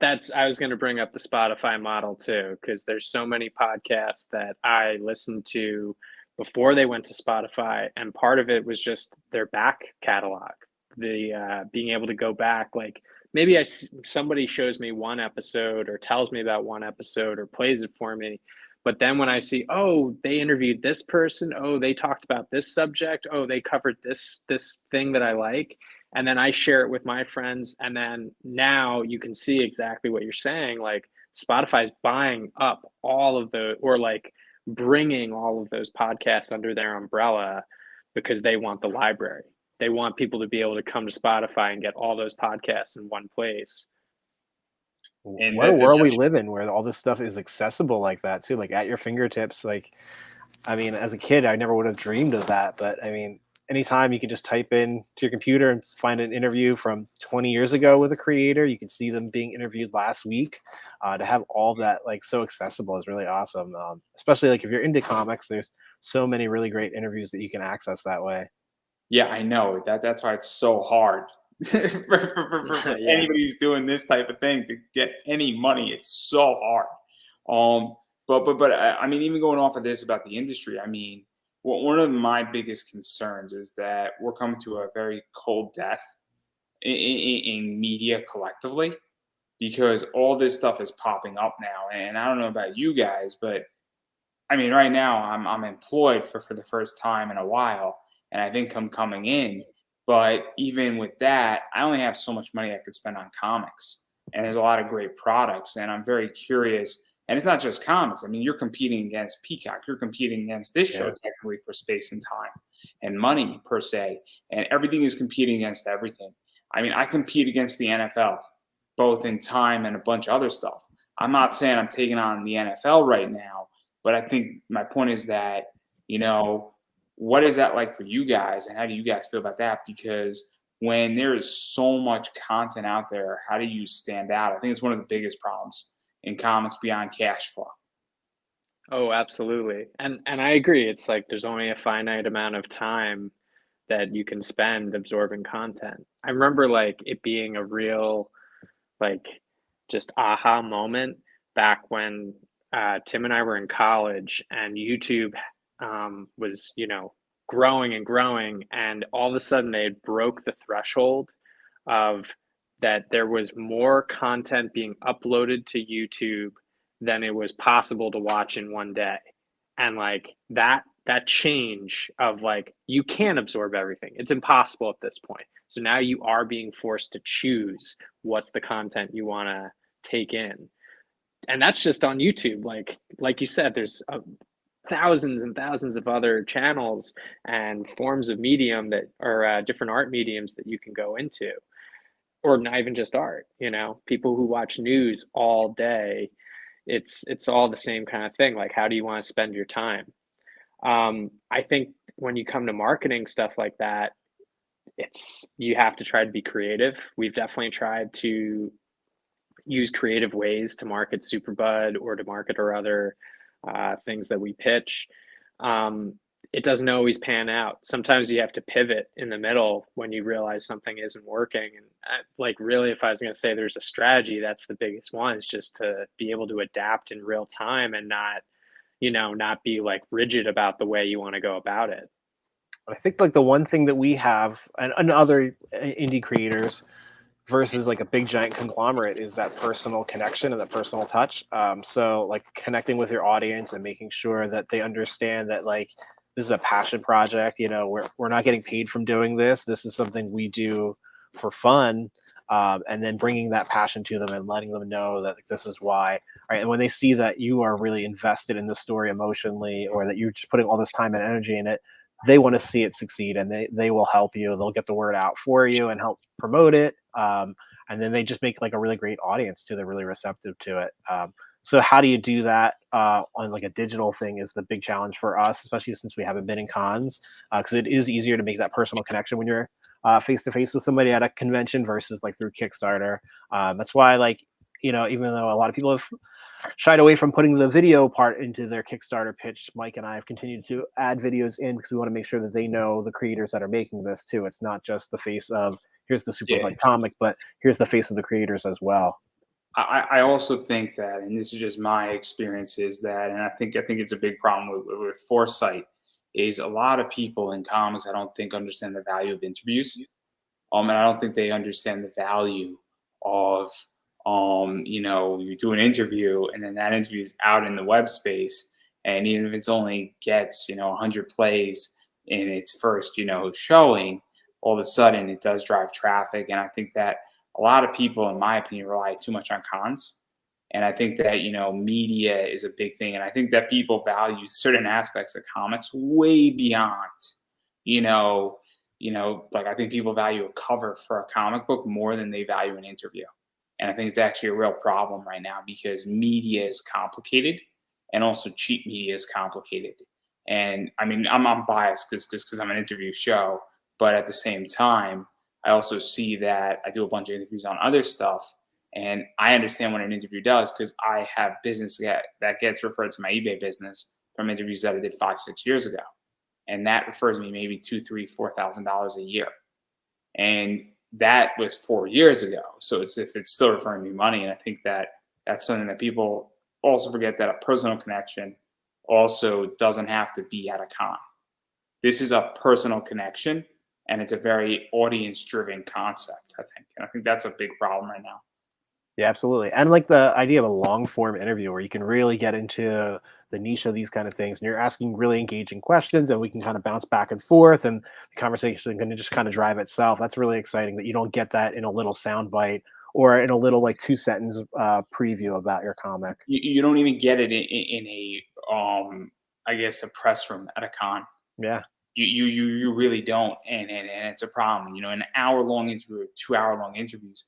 I was going to bring up the Spotify model too, because there's so many podcasts that I listened to before they went to Spotify, and part of it was just their back catalog, the being able to go back. Like maybe somebody shows me one episode or tells me about one episode or plays it for me, but then when I see, oh, they interviewed this person, oh, they talked about this subject, oh, they covered this thing that I like, and then I share it with my friends, and then now you can see exactly what you're saying. Like Spotify's buying up all of the, or like bringing all of those podcasts under their umbrella because they want the library. They want people to be able to come to Spotify and get all those podcasts in one place. And What a world we live in where all this stuff is accessible like that too, like at your fingertips. Like, I mean, as a kid, I never would have dreamed of that. But I mean, anytime you can just type in to your computer and find an interview from 20 years ago with a creator, you can see them being interviewed last week. To have all that like so accessible is really awesome. Especially like if you're into comics, there's so many really great interviews that you can access that way. Yeah, I know that's why it's so hard for Yeah. anybody who's doing this type of thing to get any money. It's so hard. But I mean, even going off of this about the industry, I mean, one of my biggest concerns is that we're coming to a very cold death in media collectively because all this stuff is popping up now. And I don't know about you guys, but I mean, right now I'm employed for the first time in a while, and I have income coming in. But even with that, I only have so much money I could spend on comics, and there's a lot of great products, and I'm very curious. And it's not just comics. I mean, you're competing against Peacock. You're competing against this show Yeah. technically for space and time and money per se, and everything is competing against everything. I mean, I compete against the NFL, both in time and a bunch of other stuff. I'm not saying I'm taking on the NFL right now, but I think my point is that, what is that like for you guys and how do you guys feel about that? Because when there is so much content out there, how do you stand out? I think it's one of the biggest problems in comics beyond cash flow. Oh, absolutely. And I agree. It's like there's only a finite amount of time that you can spend absorbing content. I remember like it being a real like just aha moment back when Tim and I were in college and YouTube was, growing and growing, and all of a sudden they broke the threshold of that there was more content being uploaded to YouTube than it was possible to watch in one day. And like that change of like you can't absorb everything. It's impossible at this point. So now you are being forced to choose what's the content you want to take in. And that's just on YouTube. Like you said, there's thousands and thousands of other channels and forms of medium that are different art mediums that you can go into, or not even just art. People who watch news all day, it's all the same kind of thing. Like, how do you want to spend your time? I think when you come to marketing stuff like that, you have to try to be creative. We've definitely tried to use creative ways to market Superbud or to market our other things that we pitch. It doesn't always pan out. Sometimes you have to pivot in the middle when you realize something isn't working. And like, really, if I was going to say there's a strategy, that's the biggest one, is just to be able to adapt in real time and not be like rigid about the way you want to go about it. I think like the one thing that we have and other indie creators versus like a big giant conglomerate is that personal connection and that personal touch. So like connecting with your audience and making sure that they understand that like this is a passion project. We're not getting paid from doing this. This is something we do for fun. And then bringing that passion to them and letting them know that like, this is why. Right. And when they see that you are really invested in the story emotionally, or that you're just putting all this time and energy in it, they want to see it succeed, and they will help you. They'll get the word out for you and help promote it. And then they just make like a really great audience too. They're really receptive to it. So how do you do that on like a digital thing is the big challenge for us, especially since we haven't been in cons, because it is easier to make that personal connection when you're face to face with somebody at a convention versus like through Kickstarter. That's why like, even though a lot of people have shied away from putting the video part into their Kickstarter pitch, Mike and I have continued to add videos in because we want to make sure that they know the creators that are making this too. It's not just the face of here's the Superbud comic, but here's the face of the creators as well. I also think that, and this is just my experience, is that, and I think it's a big problem with foresight, is a lot of people in comics I don't think understand the value of interviews. And I don't think they understand the value of, you do an interview and then that interview is out in the web space. And even if it's only gets, 100 plays in its first, showing, all of a sudden it does drive traffic. And I think that a lot of people, in my opinion, rely too much on cons. And I think that, media is a big thing. And I think that people value certain aspects of comics way beyond, you know, like I think people value a cover for a comic book more than they value an interview. And I think it's actually a real problem right now because media is complicated and also cheap media is complicated. And I mean, I'm biased because I'm an interview show, but at the same time, I also see that I do a bunch of interviews on other stuff. And I understand what an interview does because I have business that gets referred to my eBay business from interviews that I did 5, 6 years ago, and that refers me maybe $2, $3, $4,000 a year, and that was 4 years ago. So it's still referring me money, and I think that that's something that people also forget, that a personal connection also doesn't have to be at a con. This is a personal connection, and it's a very audience-driven concept, I think, and I think that's a big problem right now. Yeah, absolutely. And like the idea of a long form interview where you can really get into the niche of these kind of things and you're asking really engaging questions and we can kind of bounce back and forth and the conversation can just kind of drive itself. That's really exciting that you don't get that in a little sound bite or in a little like 2 sentence preview about your comic. You don't even get it in a I guess a press room at a con. Yeah. You really don't, and it's a problem. An hour long interview, 2 hour long interviews.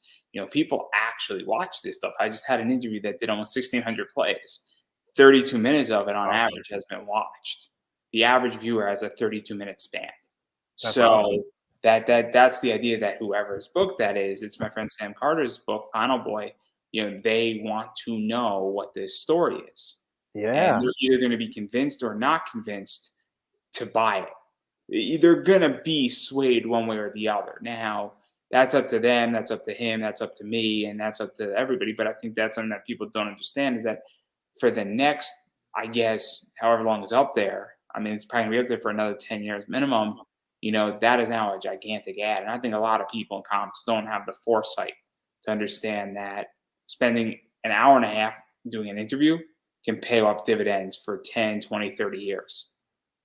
People actually watch this stuff. I just had an interview that did almost 1,600 plays. 32 minutes of it on Awesome. average has been watched. The average viewer has a 32-minute span. That's So awesome. that's the idea that whoever's book that is, it's my friend Sam Carter's book, Final Boy. They want to know what this story is, and Yeah. they're either going to be convinced or not convinced to buy it. They're gonna be swayed one way or the other. Now, that's up to them, that's up to him, that's up to me, and that's up to everybody. But I think that's something that people don't understand is that for the next, I guess, however long is up there, I mean, it's probably gonna be up there for another 10 years minimum. That is now a gigantic ad. And I think a lot of people in comics don't have the foresight to understand that spending an hour and a half doing an interview can pay off dividends for 10, 20, 30 years.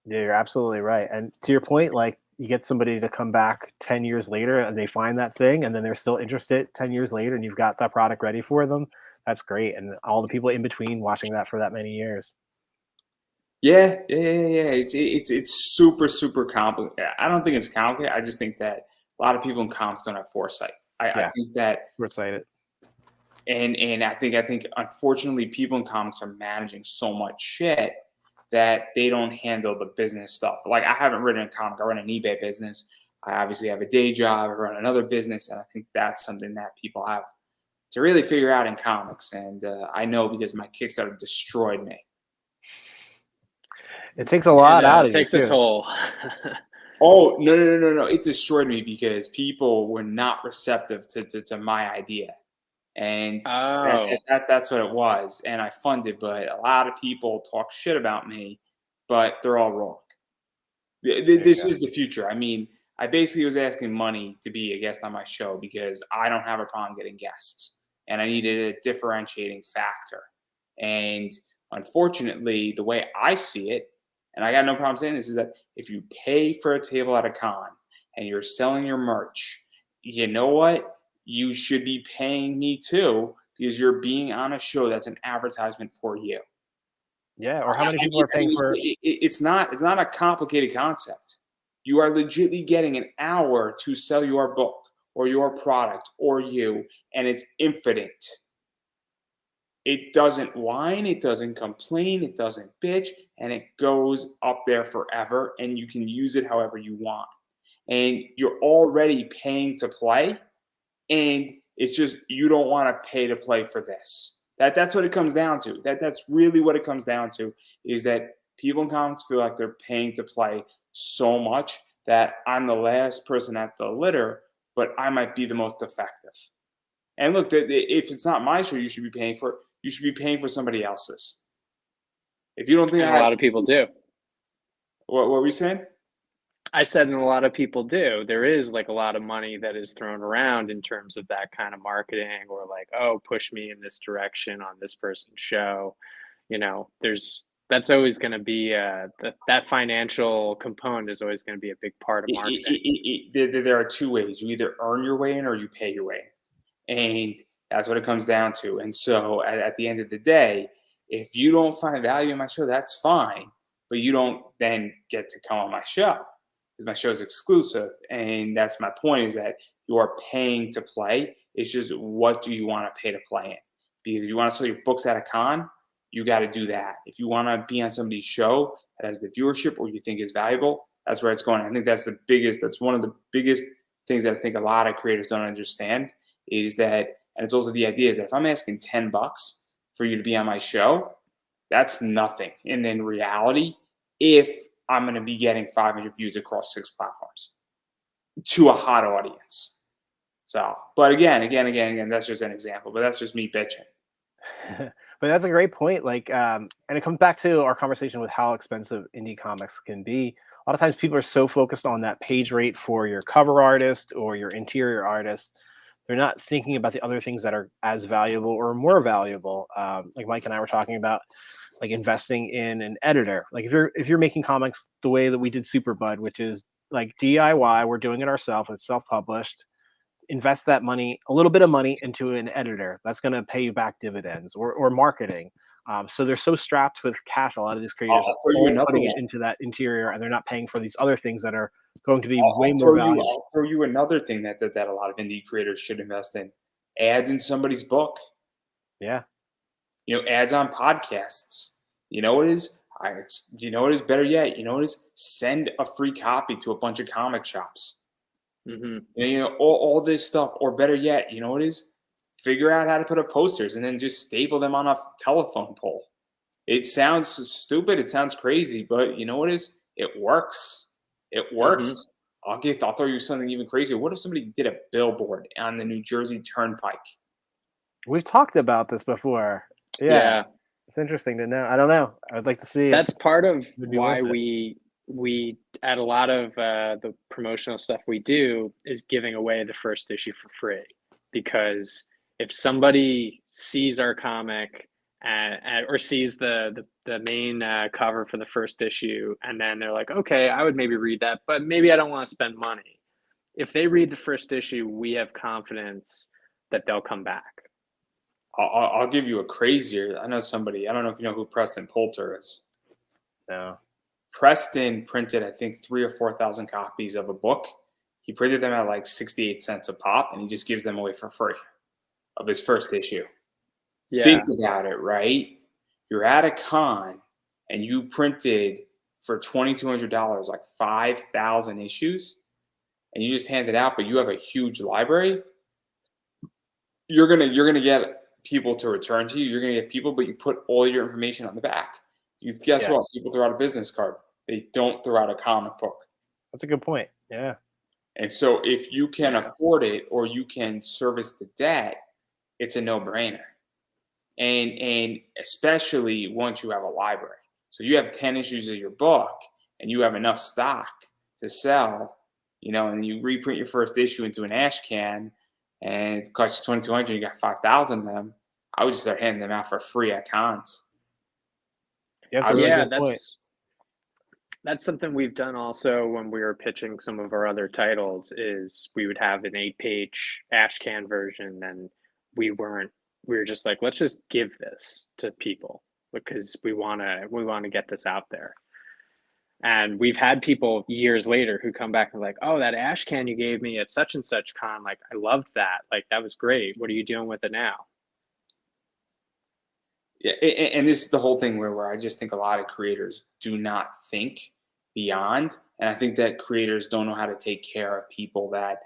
Yeah, you're absolutely right. And to your point, like you get somebody to come back 10 years later and they find that thing and then they're still interested 10 years later and you've got that product ready for them. That's great. And all the people in between watching that for that many years. Yeah. It's super, super complicated. I don't think it's complicated. I just think that a lot of people in comics don't have foresight. I Yeah, think that, we're excited. and I think unfortunately people in comics are managing so much shit that they don't handle the business stuff. Like I haven't written a comic. I run an eBay business. I obviously have a day job. I run another business, and I think that's something that people have to really figure out in comics. And I know because my Kickstarter destroyed me. It takes a lot out It of you takes a too. toll. Oh, no! It destroyed me because people were not receptive to my idea, and Oh, that's what it was. And I funded, but a lot of people talk shit about me, but they're all wrong. There you This go. is the future. I mean, I basically was asking money to be a guest on my show because I don't have a problem getting guests, and I needed a differentiating factor. And unfortunately, the way I see it, and I got no problem saying this, is that if you pay for a table at a con and you're selling your merch, you know what? You should be paying me too because you're being on a show that's an advertisement for you. Yeah. Or how many people are I paying mean, for it's not a complicated concept. You are legitimately getting an hour to sell your book or your product or you, and it's infinite. It doesn't whine, it doesn't complain, it doesn't bitch, and it goes up there forever, and you can use it however you want. And you're already paying to play, and it's just you don't want to pay to play for this. That's what it comes down to. That's really what it comes down to is that people in comics feel like they're paying to play so much that I'm the last person at the litter, but I might be the most effective. And look, if it's not my show, you should be paying for. You should be paying for somebody else's. If you don't think And a lot of people do. what were we saying? I said, and a lot of people do. There is like a lot of money that is thrown around in terms of that kind of marketing, or like, oh, push me in this direction on this person's show. That's always going to be that financial component is always going to be a big part of marketing. There are two ways. You either earn your way in or you pay your way in. And that's what it comes down to. And so at the end of the day, if you don't find value in my show, that's fine. But you don't then get to come on my show because my show is exclusive. And that's my point, is that you are paying to play. It's just, what do you want to pay to play in? Because if you want to sell your books at a con, you got to do that. If you want to be on somebody's show that has the viewership or you think is valuable, that's where it's going. I think that's one of the biggest things that I think a lot of creators don't understand, is that, and it's also the idea is that if I'm asking $10 for you to be on my show, that's nothing. And in reality, if I'm going to be getting 500 views across 6 platforms to a hot audience. So, but again, that's just an example, but that's just me bitching. But that's a great point. Like, and it comes back to our conversation with how expensive indie comics can be. A lot of times people are so focused on that page rate for your cover artist or your interior artist. They're not thinking about the other things that are as valuable or more valuable. Like Mike and I were talking about, like investing in an editor. Like if you're making comics the way that we did Superbud, which is like DIY, we're doing it ourselves, it's self-published. Invest that money, a little bit of money, into an editor that's going to pay you back dividends, or marketing. So they're so strapped with cash. A lot of these creators are putting it into that interior, and they're not paying for these other things that are going to be way more valuable. I'll throw you another thing that a lot of indie creators should invest in: ads in somebody's book. Yeah. Ads on podcasts. You know what is? Better yet, send a free copy to a bunch of comic shops. Mm-hmm. All this stuff, or better yet, figure out how to put up posters and then just staple them on a telephone pole. It sounds stupid, it sounds crazy, but you know what is? It works. It works. Mm-hmm. I'll throw you something even crazier. What if somebody did a billboard on the New Jersey Turnpike? We've talked about this before. Yeah. It's interesting to know. I don't know. I'd like to see. That's part of why we at a lot of the promotional stuff we do is giving away the first issue for free, because if somebody sees our comic or sees the main cover for the first issue, and then they're like, okay, I would maybe read that, but maybe I don't want to spend money. If they read the first issue, we have confidence that they'll come back. I'll give you a crazier. I know somebody. I don't know if you know who Preston Poulter is. No. Preston printed, I think, 3,000 or 4,000 copies of a book. He printed them at like 68 cents a pop, and he just gives them away for free of his first issue. Yeah. Think about it, right? You're at a con, and you printed for $2,200 like 5,000 issues, and you just hand it out, but you have a huge library. You're gonna get people to return to you. You're gonna get people, but you put all your information on the back. Guess what? People throw out a business card. They don't throw out a comic book. That's a good point. Yeah. And so if you can afford it, or you can service the debt, it's a no-brainer. And especially once you have a library. So you have 10 issues of your book and you have enough stock to sell, and you reprint your first issue into an ash can and it costs you $2,200, you got 5,000 of them. I would just start handing them out for free at cons. That's something we've done also when we were pitching some of our other titles. Is we would have an 8-page ash can version, and we were just like, let's just give this to people because we want to get this out there. And we've had people years later who come back and like, oh, that ash can you gave me at such and such con, like I loved that, like that was great. What are you doing with it now? Yeah, and this is the whole thing where I just think a lot of creators do not think beyond. And I think that creators don't know how to take care of people that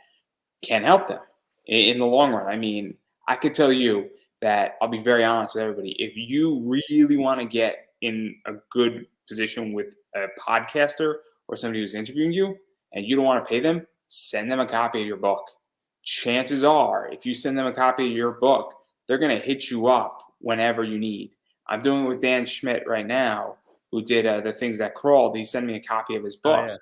can help them in the long run. I mean, I could tell you that, I'll be very honest with everybody, if you really want to get in a good position with a podcaster or somebody who's interviewing you and you don't want to pay them, send them a copy of your book. chances are, if you send them a copy of your book, they're going to hit you up whenever you need. I'm doing it with Dan Schmidt right now, who did the Things That Crawled. He sent me a copy of his Oh book, yeah.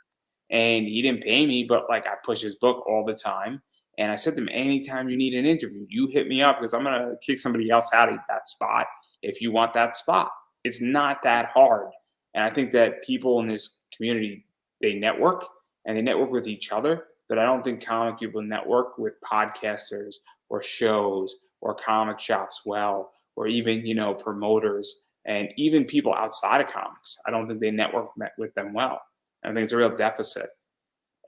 and he didn't pay me, but like I push his book all the time. And I said to him, anytime you need an interview, you hit me up because I'm going to kick somebody else out of that spot if you want that spot. It's not that hard. And I think that people in this community, they network and they network with each other. But I don't think comic people network with podcasters or shows or comic shops well, or even, promoters and even people outside of comics. I don't think they network with them well. I think it's a real deficit.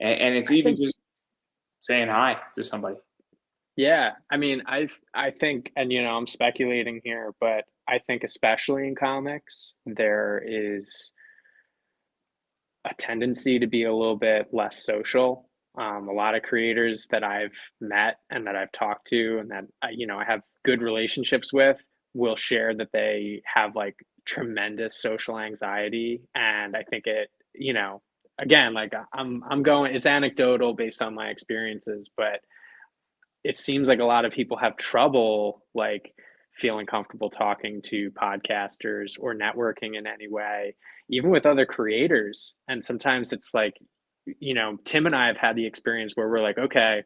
And it's I even think, just saying hi to somebody. yeah, I mean, I think, and I'm speculating here, but I think especially in comics, there is a tendency to be a little bit less social. A lot of creators that I've met and that I've talked to and that I have good relationships with will share that they have like tremendous social anxiety, and I think again, like I'm going, it's anecdotal based on my experiences, but it seems like a lot of people have trouble like feeling comfortable talking to podcasters or networking in any way, even with other creators. And sometimes it's like, Tim and I have had the experience where we're like, okay,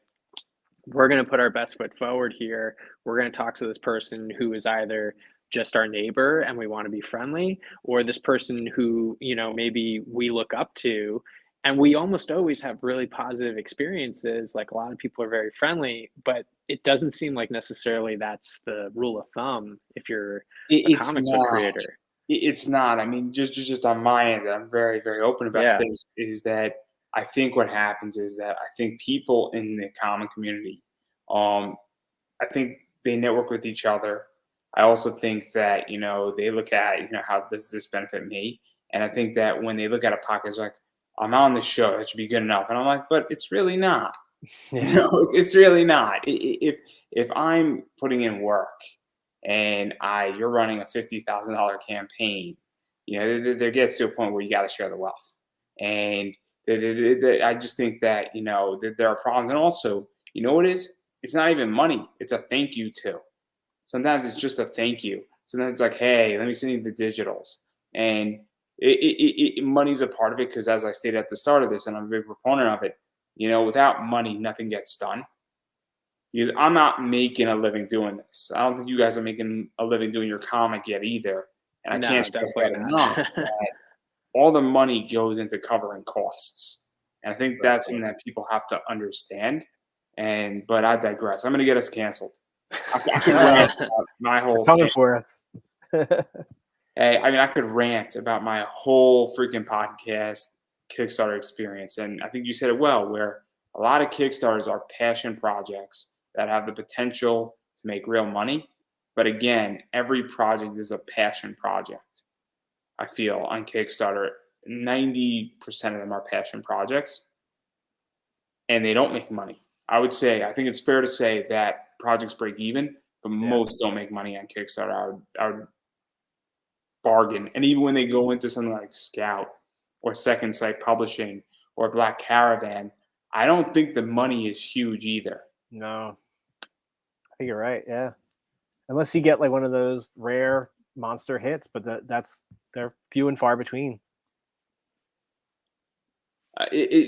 we're going to put our best foot forward here. We're going to talk to this person who is either just our neighbor and we want to be friendly, or this person who, maybe we look up to. And we almost always have really positive experiences. Like a lot of people are very friendly, but it doesn't seem like necessarily that's the rule of thumb if you're a It's comics book not. creator. It's not. I mean, just on my end, I'm very, very open about Yeah. this. Is that I think what happens is that I think people in the comic community, um, I think they network with each other. I also think that they look at how does this benefit me, and I think that when they look at a podcast, like I'm on the show, that should be good enough, and I'm like, but it's really not. Yeah. It's really not. If I'm putting in work and you're running a $50,000 campaign, there gets to a point where you got to share the wealth. And I just think that that there are problems, and also what it is, it's not even money. It's a thank you too. Sometimes it's just a thank you. Sometimes it's like, hey, let me send you the digitals, and money's a part of it because, as I stated at the start of this, and I'm a big proponent of it. Without money, nothing gets done. Because I'm not making a living doing this. I don't think you guys are making a living doing your comic yet either. And I can't No, stress definitely that enough. not. That all the money goes into covering costs. And I think Right. that's something that people have to understand. But I digress. I'm going to get us canceled. I could rant about my whole Coming thing. for us. Hey, I mean, I could rant about my whole freaking podcast Kickstarter experience. And I think you said it well, where a lot of Kickstarters are passion projects that have the potential to make real money. But again, every project is a passion project. I feel on Kickstarter, 90% of them are passion projects and they don't make money. I think it's fair to say that projects break even, but most don't make money on Kickstarter. I would bargain. And even when they go into something like Scout or Second Sight Publishing or Black Caravan, I don't think the money is huge either. No, I think you're right. Yeah, unless you get like one of those rare monster hits, but they're few and far between.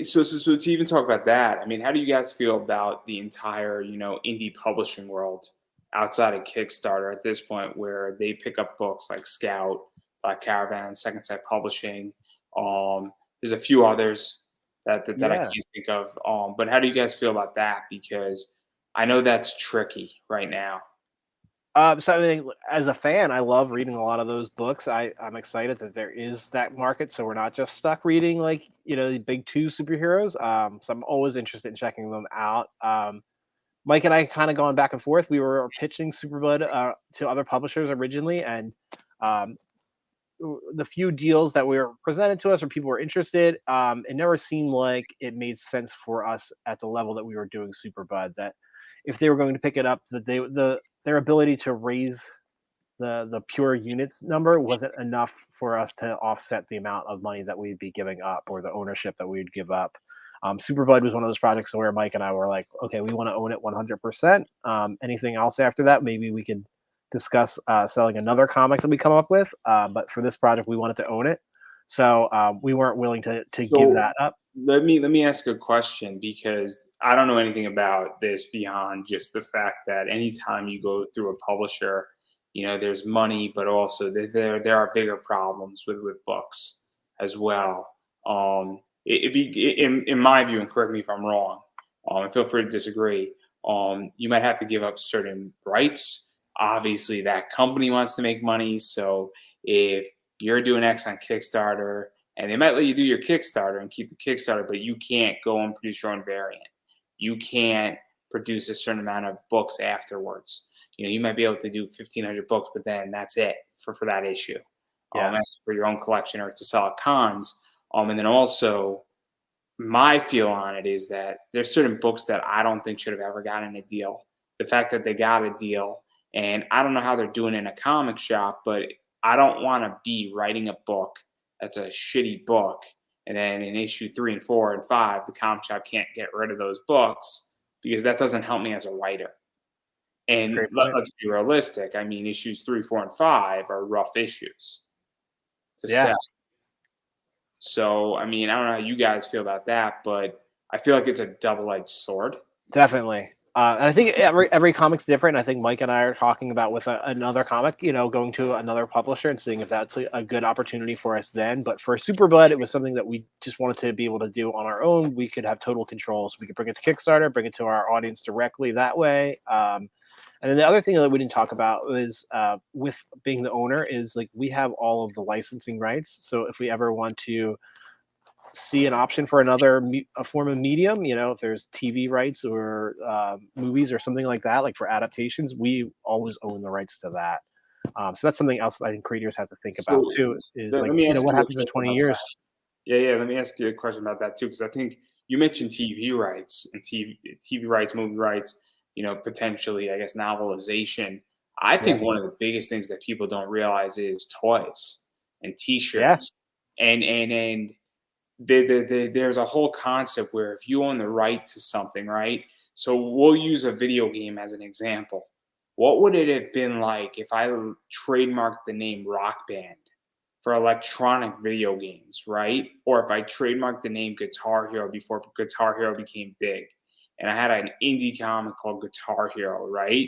So to even talk about that, I mean, how do you guys feel about the entire indie publishing world outside of Kickstarter at this point, where they pick up books like Scout, Black Caravan, Second Sight Publishing? There's a few others that I Yeah. can't think of. But how do you guys feel about that? Because I know that's tricky right now. So I mean, as a fan, I love reading a lot of those books. I'm excited that there is that market, so we're not just stuck reading like the big two superheroes. So I'm always interested in checking them out. Mike and I kind of going back and forth. We were pitching Superbud to other publishers originally, and um, the few deals that were presented to us or people were interested, it never seemed like it made sense for us at the level that we were doing Superbud. That if they were going to pick it up, that their ability to raise the pure units number wasn't enough for us to offset the amount of money that we'd be giving up or the ownership that we'd give up. Superbud was one of those projects where Mike and I were like, okay, we want to own it 100%. Anything else after that, maybe we could discuss selling another comic that we come up with. But for this project, we wanted to own it. So we weren't willing to give that up. Let me ask a question, because I don't know anything about this beyond just the fact that anytime you go through a publisher, there's money, but also there are bigger problems with books as well. In my view, and correct me if I'm wrong, and feel free to disagree. You might have to give up certain rights. Obviously, that company wants to make money, so if you're doing X on Kickstarter, and they might let you do your Kickstarter and keep the Kickstarter, but you can't go and produce your own variant. You can't produce a certain amount of books afterwards. You might be able to do 1,500 books, but then that's it for that issue. That's for your own collection or to sell at cons. And then also, my feel on it is that there's certain books that I don't think should have ever gotten a deal. The fact that they got a deal, and I don't know how they're doing in a comic shop, but I don't want to be writing a book that's a shitty book, and then in issue 3 and 4 and 5, the comic shop can't get rid of those books, because that doesn't help me as a writer. And let's be realistic. I mean, issues 3, 4, and 5 are rough issues to sell. So, I mean, I don't know how you guys feel about that, but I feel like it's a double-edged sword. Definitely. And I think every comic's different. I think Mike and I are talking about with another comic, going to another publisher and seeing if that's a good opportunity for us then. But for Superblood, it was something that we just wanted to be able to do on our own. We could have total control. So we could bring it to Kickstarter, bring it to our audience directly that way. And then the other thing that we didn't talk about was with being the owner is like we have all of the licensing rights. So if we ever want to see an option for another a form of medium, if there's TV rights or movies or something like that, like for adaptations, we always own the rights to that. So that's something else that I think creators have to think about too, is like, what happens in 20 years? Yeah. Let me ask you a question about that too, because I think you mentioned TV rights and TV rights, movie rights, potentially, I guess, novelization. I think one of the biggest things that people don't realize is toys and T-shirts, and there's a whole concept where if you own the right to something, right? So we'll use a video game as an example. What would it have been like if I trademarked the name Rock Band for electronic video games, right? Or if I trademarked the name Guitar Hero before Guitar Hero became big, and I had an indie comic called Guitar Hero, right?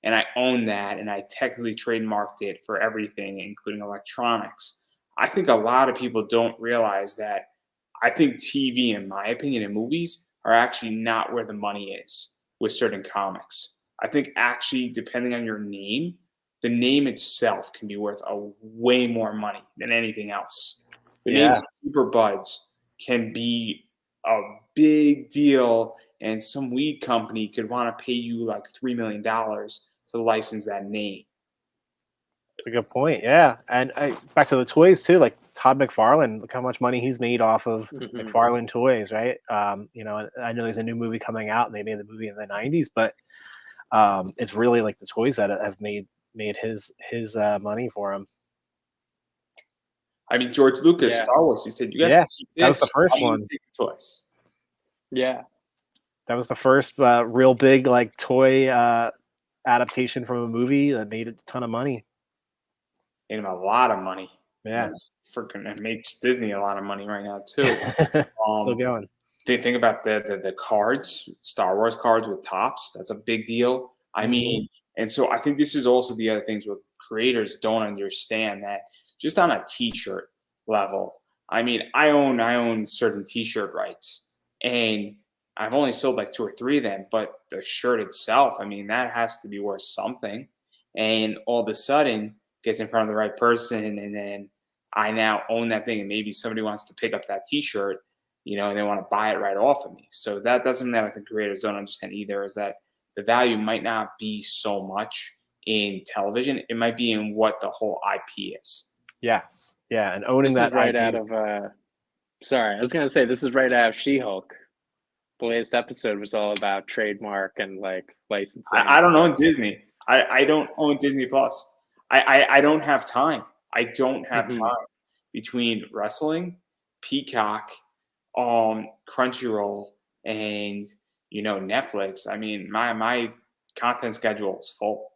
And I owned that, and I technically trademarked it for everything, including electronics. I think a lot of people don't realize that. I think TV, in my opinion, and movies are actually not where the money is with certain comics. I think actually, depending on your name, the name itself can be worth way more money than anything else. The name Superbuds can be a big deal, and some weed company could want to pay you like $3 million to license that name. That's a good point. Yeah. And back to the toys too, like Todd McFarlane, look how much money he's made off of McFarlane toys, right? I know there's a new movie coming out, and they made the movie in the 90s, but it's really like the toys that have made his money for him. I mean, George Lucas, Star Wars, he said, you guys can keep this. That was the first one. Take the toys. Yeah. That was the first real big like toy adaptation from a movie that made a ton of money. Made him a lot of money. Yeah. Freaking makes Disney a lot of money right now too. Still going. Think about the cards, Star Wars cards with tops. That's a big deal. I mean, and so I think this is also the other things where creators don't understand that just on a T-shirt level. I mean, I own certain T-shirt rights, and I've only sold like 2 or 3 of them. But the shirt itself, I mean, that has to be worth something. And all of a sudden, gets in front of the right person, and then I now own that thing, and maybe somebody wants to pick up that T-shirt, and they want to buy it right off of me. So that's something that I think creators don't understand either, is that the value might not be so much in television. It might be in what the whole IP is. Yeah. And owning this that is right IP. out of sorry, I was going to say, this is right out of She-Hulk. The latest episode was all about trademark and like licensing. I don't own Disney. I don't own Disney Plus. I don't have time. I don't have time between wrestling, Peacock, Crunchyroll and Netflix, I mean, my content schedule is full.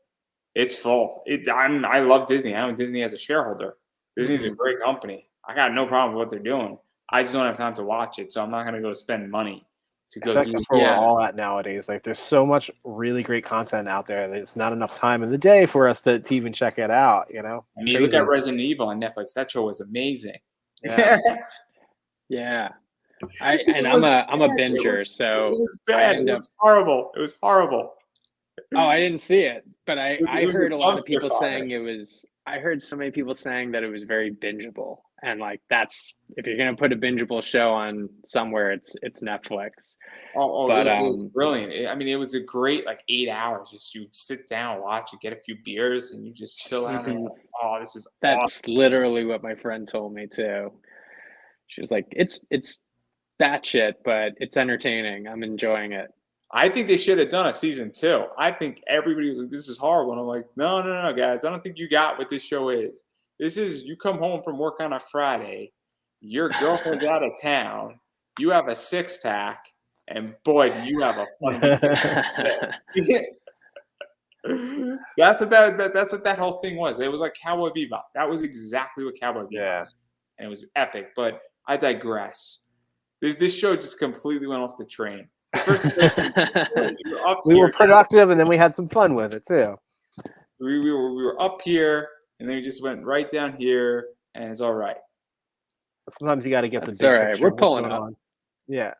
It's full. I love Disney. I know Disney as a shareholder. Disney's a great company. I got no problem with what they're doing. I just don't have time to watch it, so I'm not gonna go spend money to I go feel like do. that's where we're Yeah. all at nowadays. Like, there's so much really great content out there. There's not enough time in the day for us to even check it out. I mean, look at Resident Evil on Netflix. That show was amazing. Yeah. Yeah. It I'm was a bad. binger, so It was I bad. end It up. was horrible. It was horrible. Oh, I didn't see it, but It I was a heard a lot of dumpster people fire. saying it was. I heard so many people saying that it was very bingeable, and like that's if you're gonna put a bingeable show on somewhere, it's Netflix. But It was brilliant. I mean, it was a great 8 hours. Just you sit down, watch, you get a few beers, and you just chill out. And oh, this is awesome. that's literally what my friend told me too. She was like, "It's batshit, but it's entertaining. I'm enjoying it." I think they should have done a season 2. I think everybody was like, "This is horrible," and I'm like, "No, no, no, guys. I don't think you got what this show is. This is you come home from work on a Friday, your girlfriend's out of town, you have a 6-pack, and boy, do you have a fun weekend." That's what that whole thing was. It was like Cowboy Bebop. That was exactly what Cowboy Bebop was, and it was epic. But I digress. This show just completely went off the train. The first we were productive, and then we had some fun with it too. We were up here, and then we just went right down here, and it's all right. Sometimes you got to get That's the big all right. picture. We're of what's pulling going up. on. Yeah.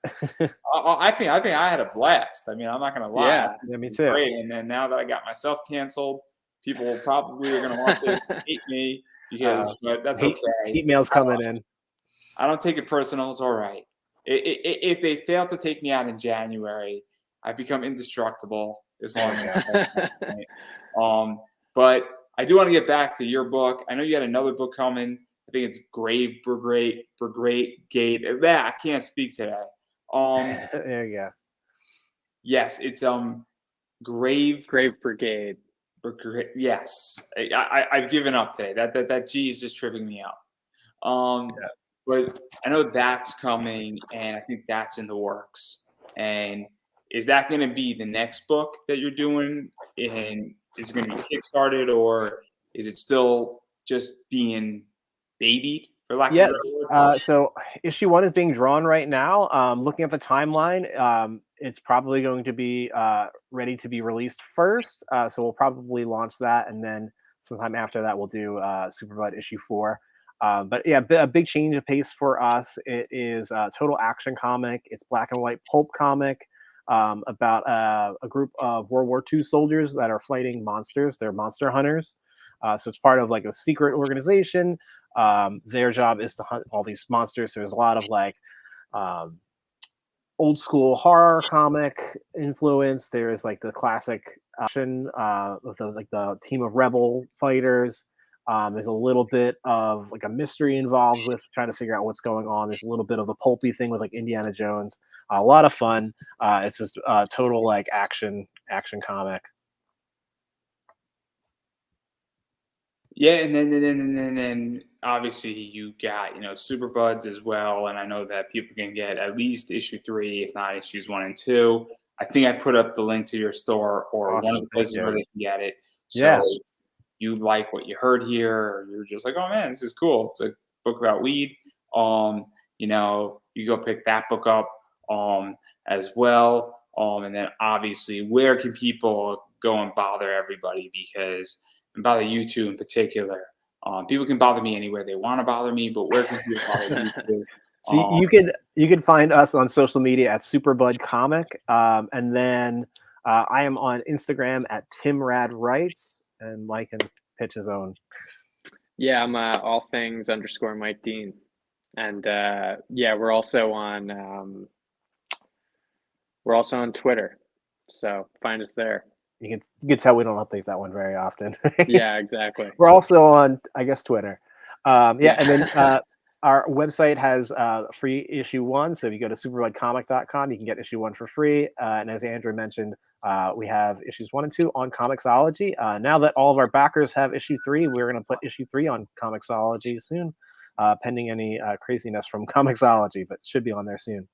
I think I had a blast. I mean, I'm not gonna lie. Yeah, me too. Great. And then now that I got myself canceled, people probably are gonna watch this and hate me because, but that's okay. Hate mail's coming in. I don't take it personal. It's all right. If they fail to take me out in January, I become indestructible as long as but I do want to get back to your book. I know you had another book coming. I think it's Grave Brigade Gate. That I can't speak today. There you go. Yes, it's Grave Brigade. Yes, I've given up today. That G is just tripping me out. But I know that's coming, and I think that's in the works. And is that going to be the next book that you're doing? And is it going to be kickstarted, or is it still just being babied, for lack of a better word? So issue 1 is being drawn right now. Looking at the timeline, it's probably going to be ready to be released first. So we'll probably launch that, and then sometime after that, we'll do Superbud issue 4. But yeah, a big change of pace for us. It is a total action comic. It's black and white pulp comic about a group of World War II soldiers that are fighting monsters. They're monster hunters. So it's part of like a secret organization. Their job is to hunt all these monsters. So there's a lot of old school horror comic influence. There's like the classic action with the team of rebel fighters. There's a little bit of like a mystery involved with trying to figure out what's going on. There's a little bit of the pulpy thing with like Indiana Jones. A lot of fun. It's just total like action comic. Yeah, and then obviously you got Superbuds as well, and I know that people can get at least issue 3, if not issues 1 and 2. I think I put up the link to your store or one of the places where they can get it. So you like what you heard here, or you're just like, oh man, this is cool. It's a book about weed. You go pick that book up as well. And then obviously, where can people go and bother everybody? And bother you two in particular. People can bother me anywhere they want to bother me, but where can people bother you two? So you could find us on social media at Superbud Comic, and then I am on Instagram at TimRadWrites, and Mike can pitch his own. Yeah, I'm all things _ Mike Dean, and we're also on Twitter, so find us there. You can tell we don't update that one very often. Yeah, exactly. We're also on, I guess, Twitter. And then our website has free issue 1. So if you go to superbudcomic.com, you can get issue 1 for free. And as Andrew mentioned, we have issues 1 and 2 on Comixology. Now that all of our backers have issue 3, we're going to put issue 3 on Comixology soon. pending any craziness from Comixology, but should be on there soon.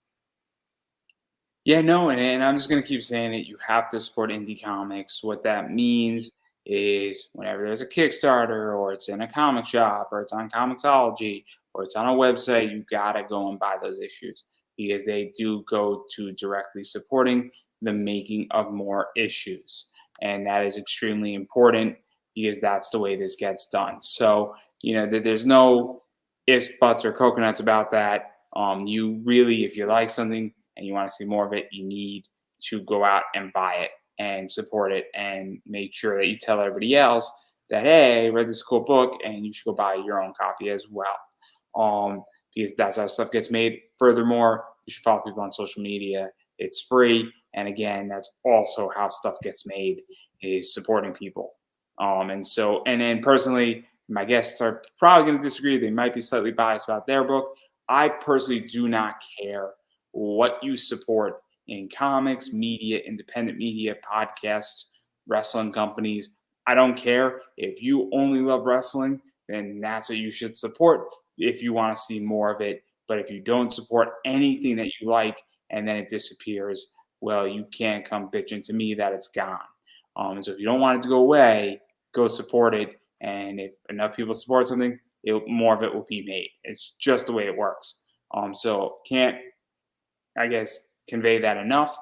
Yeah, no, and I'm just gonna keep saying it. You have to support indie comics. What that means is whenever there's a Kickstarter or it's in a comic shop or it's on Comixology or it's on a website, you gotta go and buy those issues because they do go to directly supporting the making of more issues. And that is extremely important because that's the way this gets done. So, that there's no ifs, buts, or coconuts about that. You really, if you like something, and you want to see more of it, you need to go out and buy it and support it and make sure that you tell everybody else that, hey, I read this cool book and you should go buy your own copy as well. Because that's how stuff gets made. Furthermore, you should follow people on social media. It's free. And again, that's also how stuff gets made, is supporting people. And then personally, my guests are probably going to disagree. They might be slightly biased about their book. I personally do not care what you support in comics, media, independent media, podcasts, wrestling companies. I don't care. If you only love wrestling, then that's what you should support if you want to see more of it. But if you don't support anything that you like and then it disappears, well, you can't come bitching to me that it's gone. And so if you don't want it to go away, go support it. And if enough people support something, more of it will be made. It's just the way it works. So can't, I guess, convey that enough.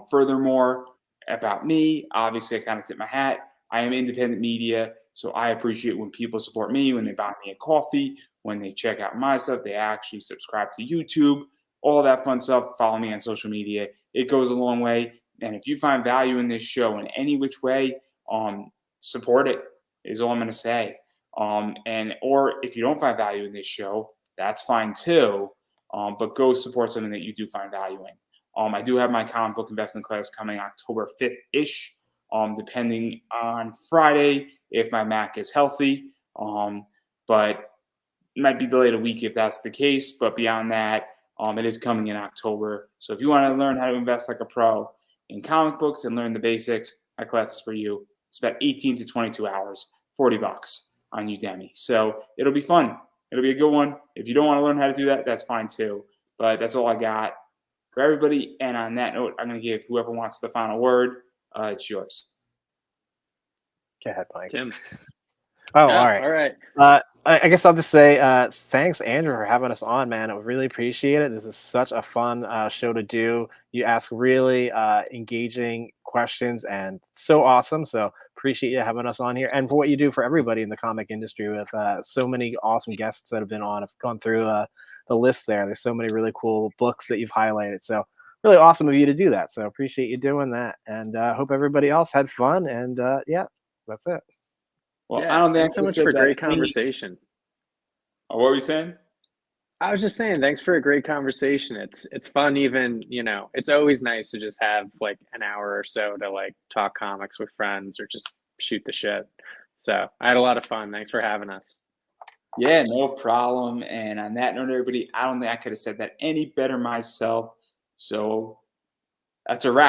Furthermore, about me, obviously, I kind of tip my hat. I am independent media, so I appreciate when people support me, when they buy me a coffee, when they check out my stuff, they actually subscribe to YouTube, all that fun stuff. Follow me on social media. It goes a long way. And if you find value in this show in any which way, support it, is all I'm going to say. Or if you don't find value in this show, that's fine too. But go support something that you do find value in. I do have my comic book investing class coming October 5th-ish, depending on Friday if my Mac is healthy. But it might be delayed a week if that's the case. But beyond that, it is coming in October. So if you want to learn how to invest like a pro in comic books and learn the basics, my class is for you. It's about 18 to 22 hours, $40 on Udemy. So it'll be fun. It'll be a good one. If you don't want to learn how to do that, that's fine too. But that's all I got for everybody. And on that note, I'm going to give whoever wants the final word. It's yours. Go ahead, Mike. Tim. Oh, Yeah, all right. all right. I guess I'll just say thanks, Andrew, for having us on, man. I really appreciate it. This is such a fun show to do. You ask really engaging questions and so awesome. So appreciate you having us on here and for what you do for everybody in the comic industry with so many awesome guests that have been on. I've gone through the list there. There's so many really cool books that you've highlighted. So really awesome of you to do that. So appreciate you doing that. And hope everybody else had fun. And yeah, that's it. Well, Yeah, I don't think thanks I so could have much said for that great any- conversation. What were you saying? I was just saying, thanks for a great conversation. It's fun, even, it's always nice to just have like an hour or so to like talk comics with friends or just shoot the shit. So I had a lot of fun. Thanks for having us. Yeah, no problem. And on that note, everybody, I don't think I could have said that any better myself. So that's a wrap.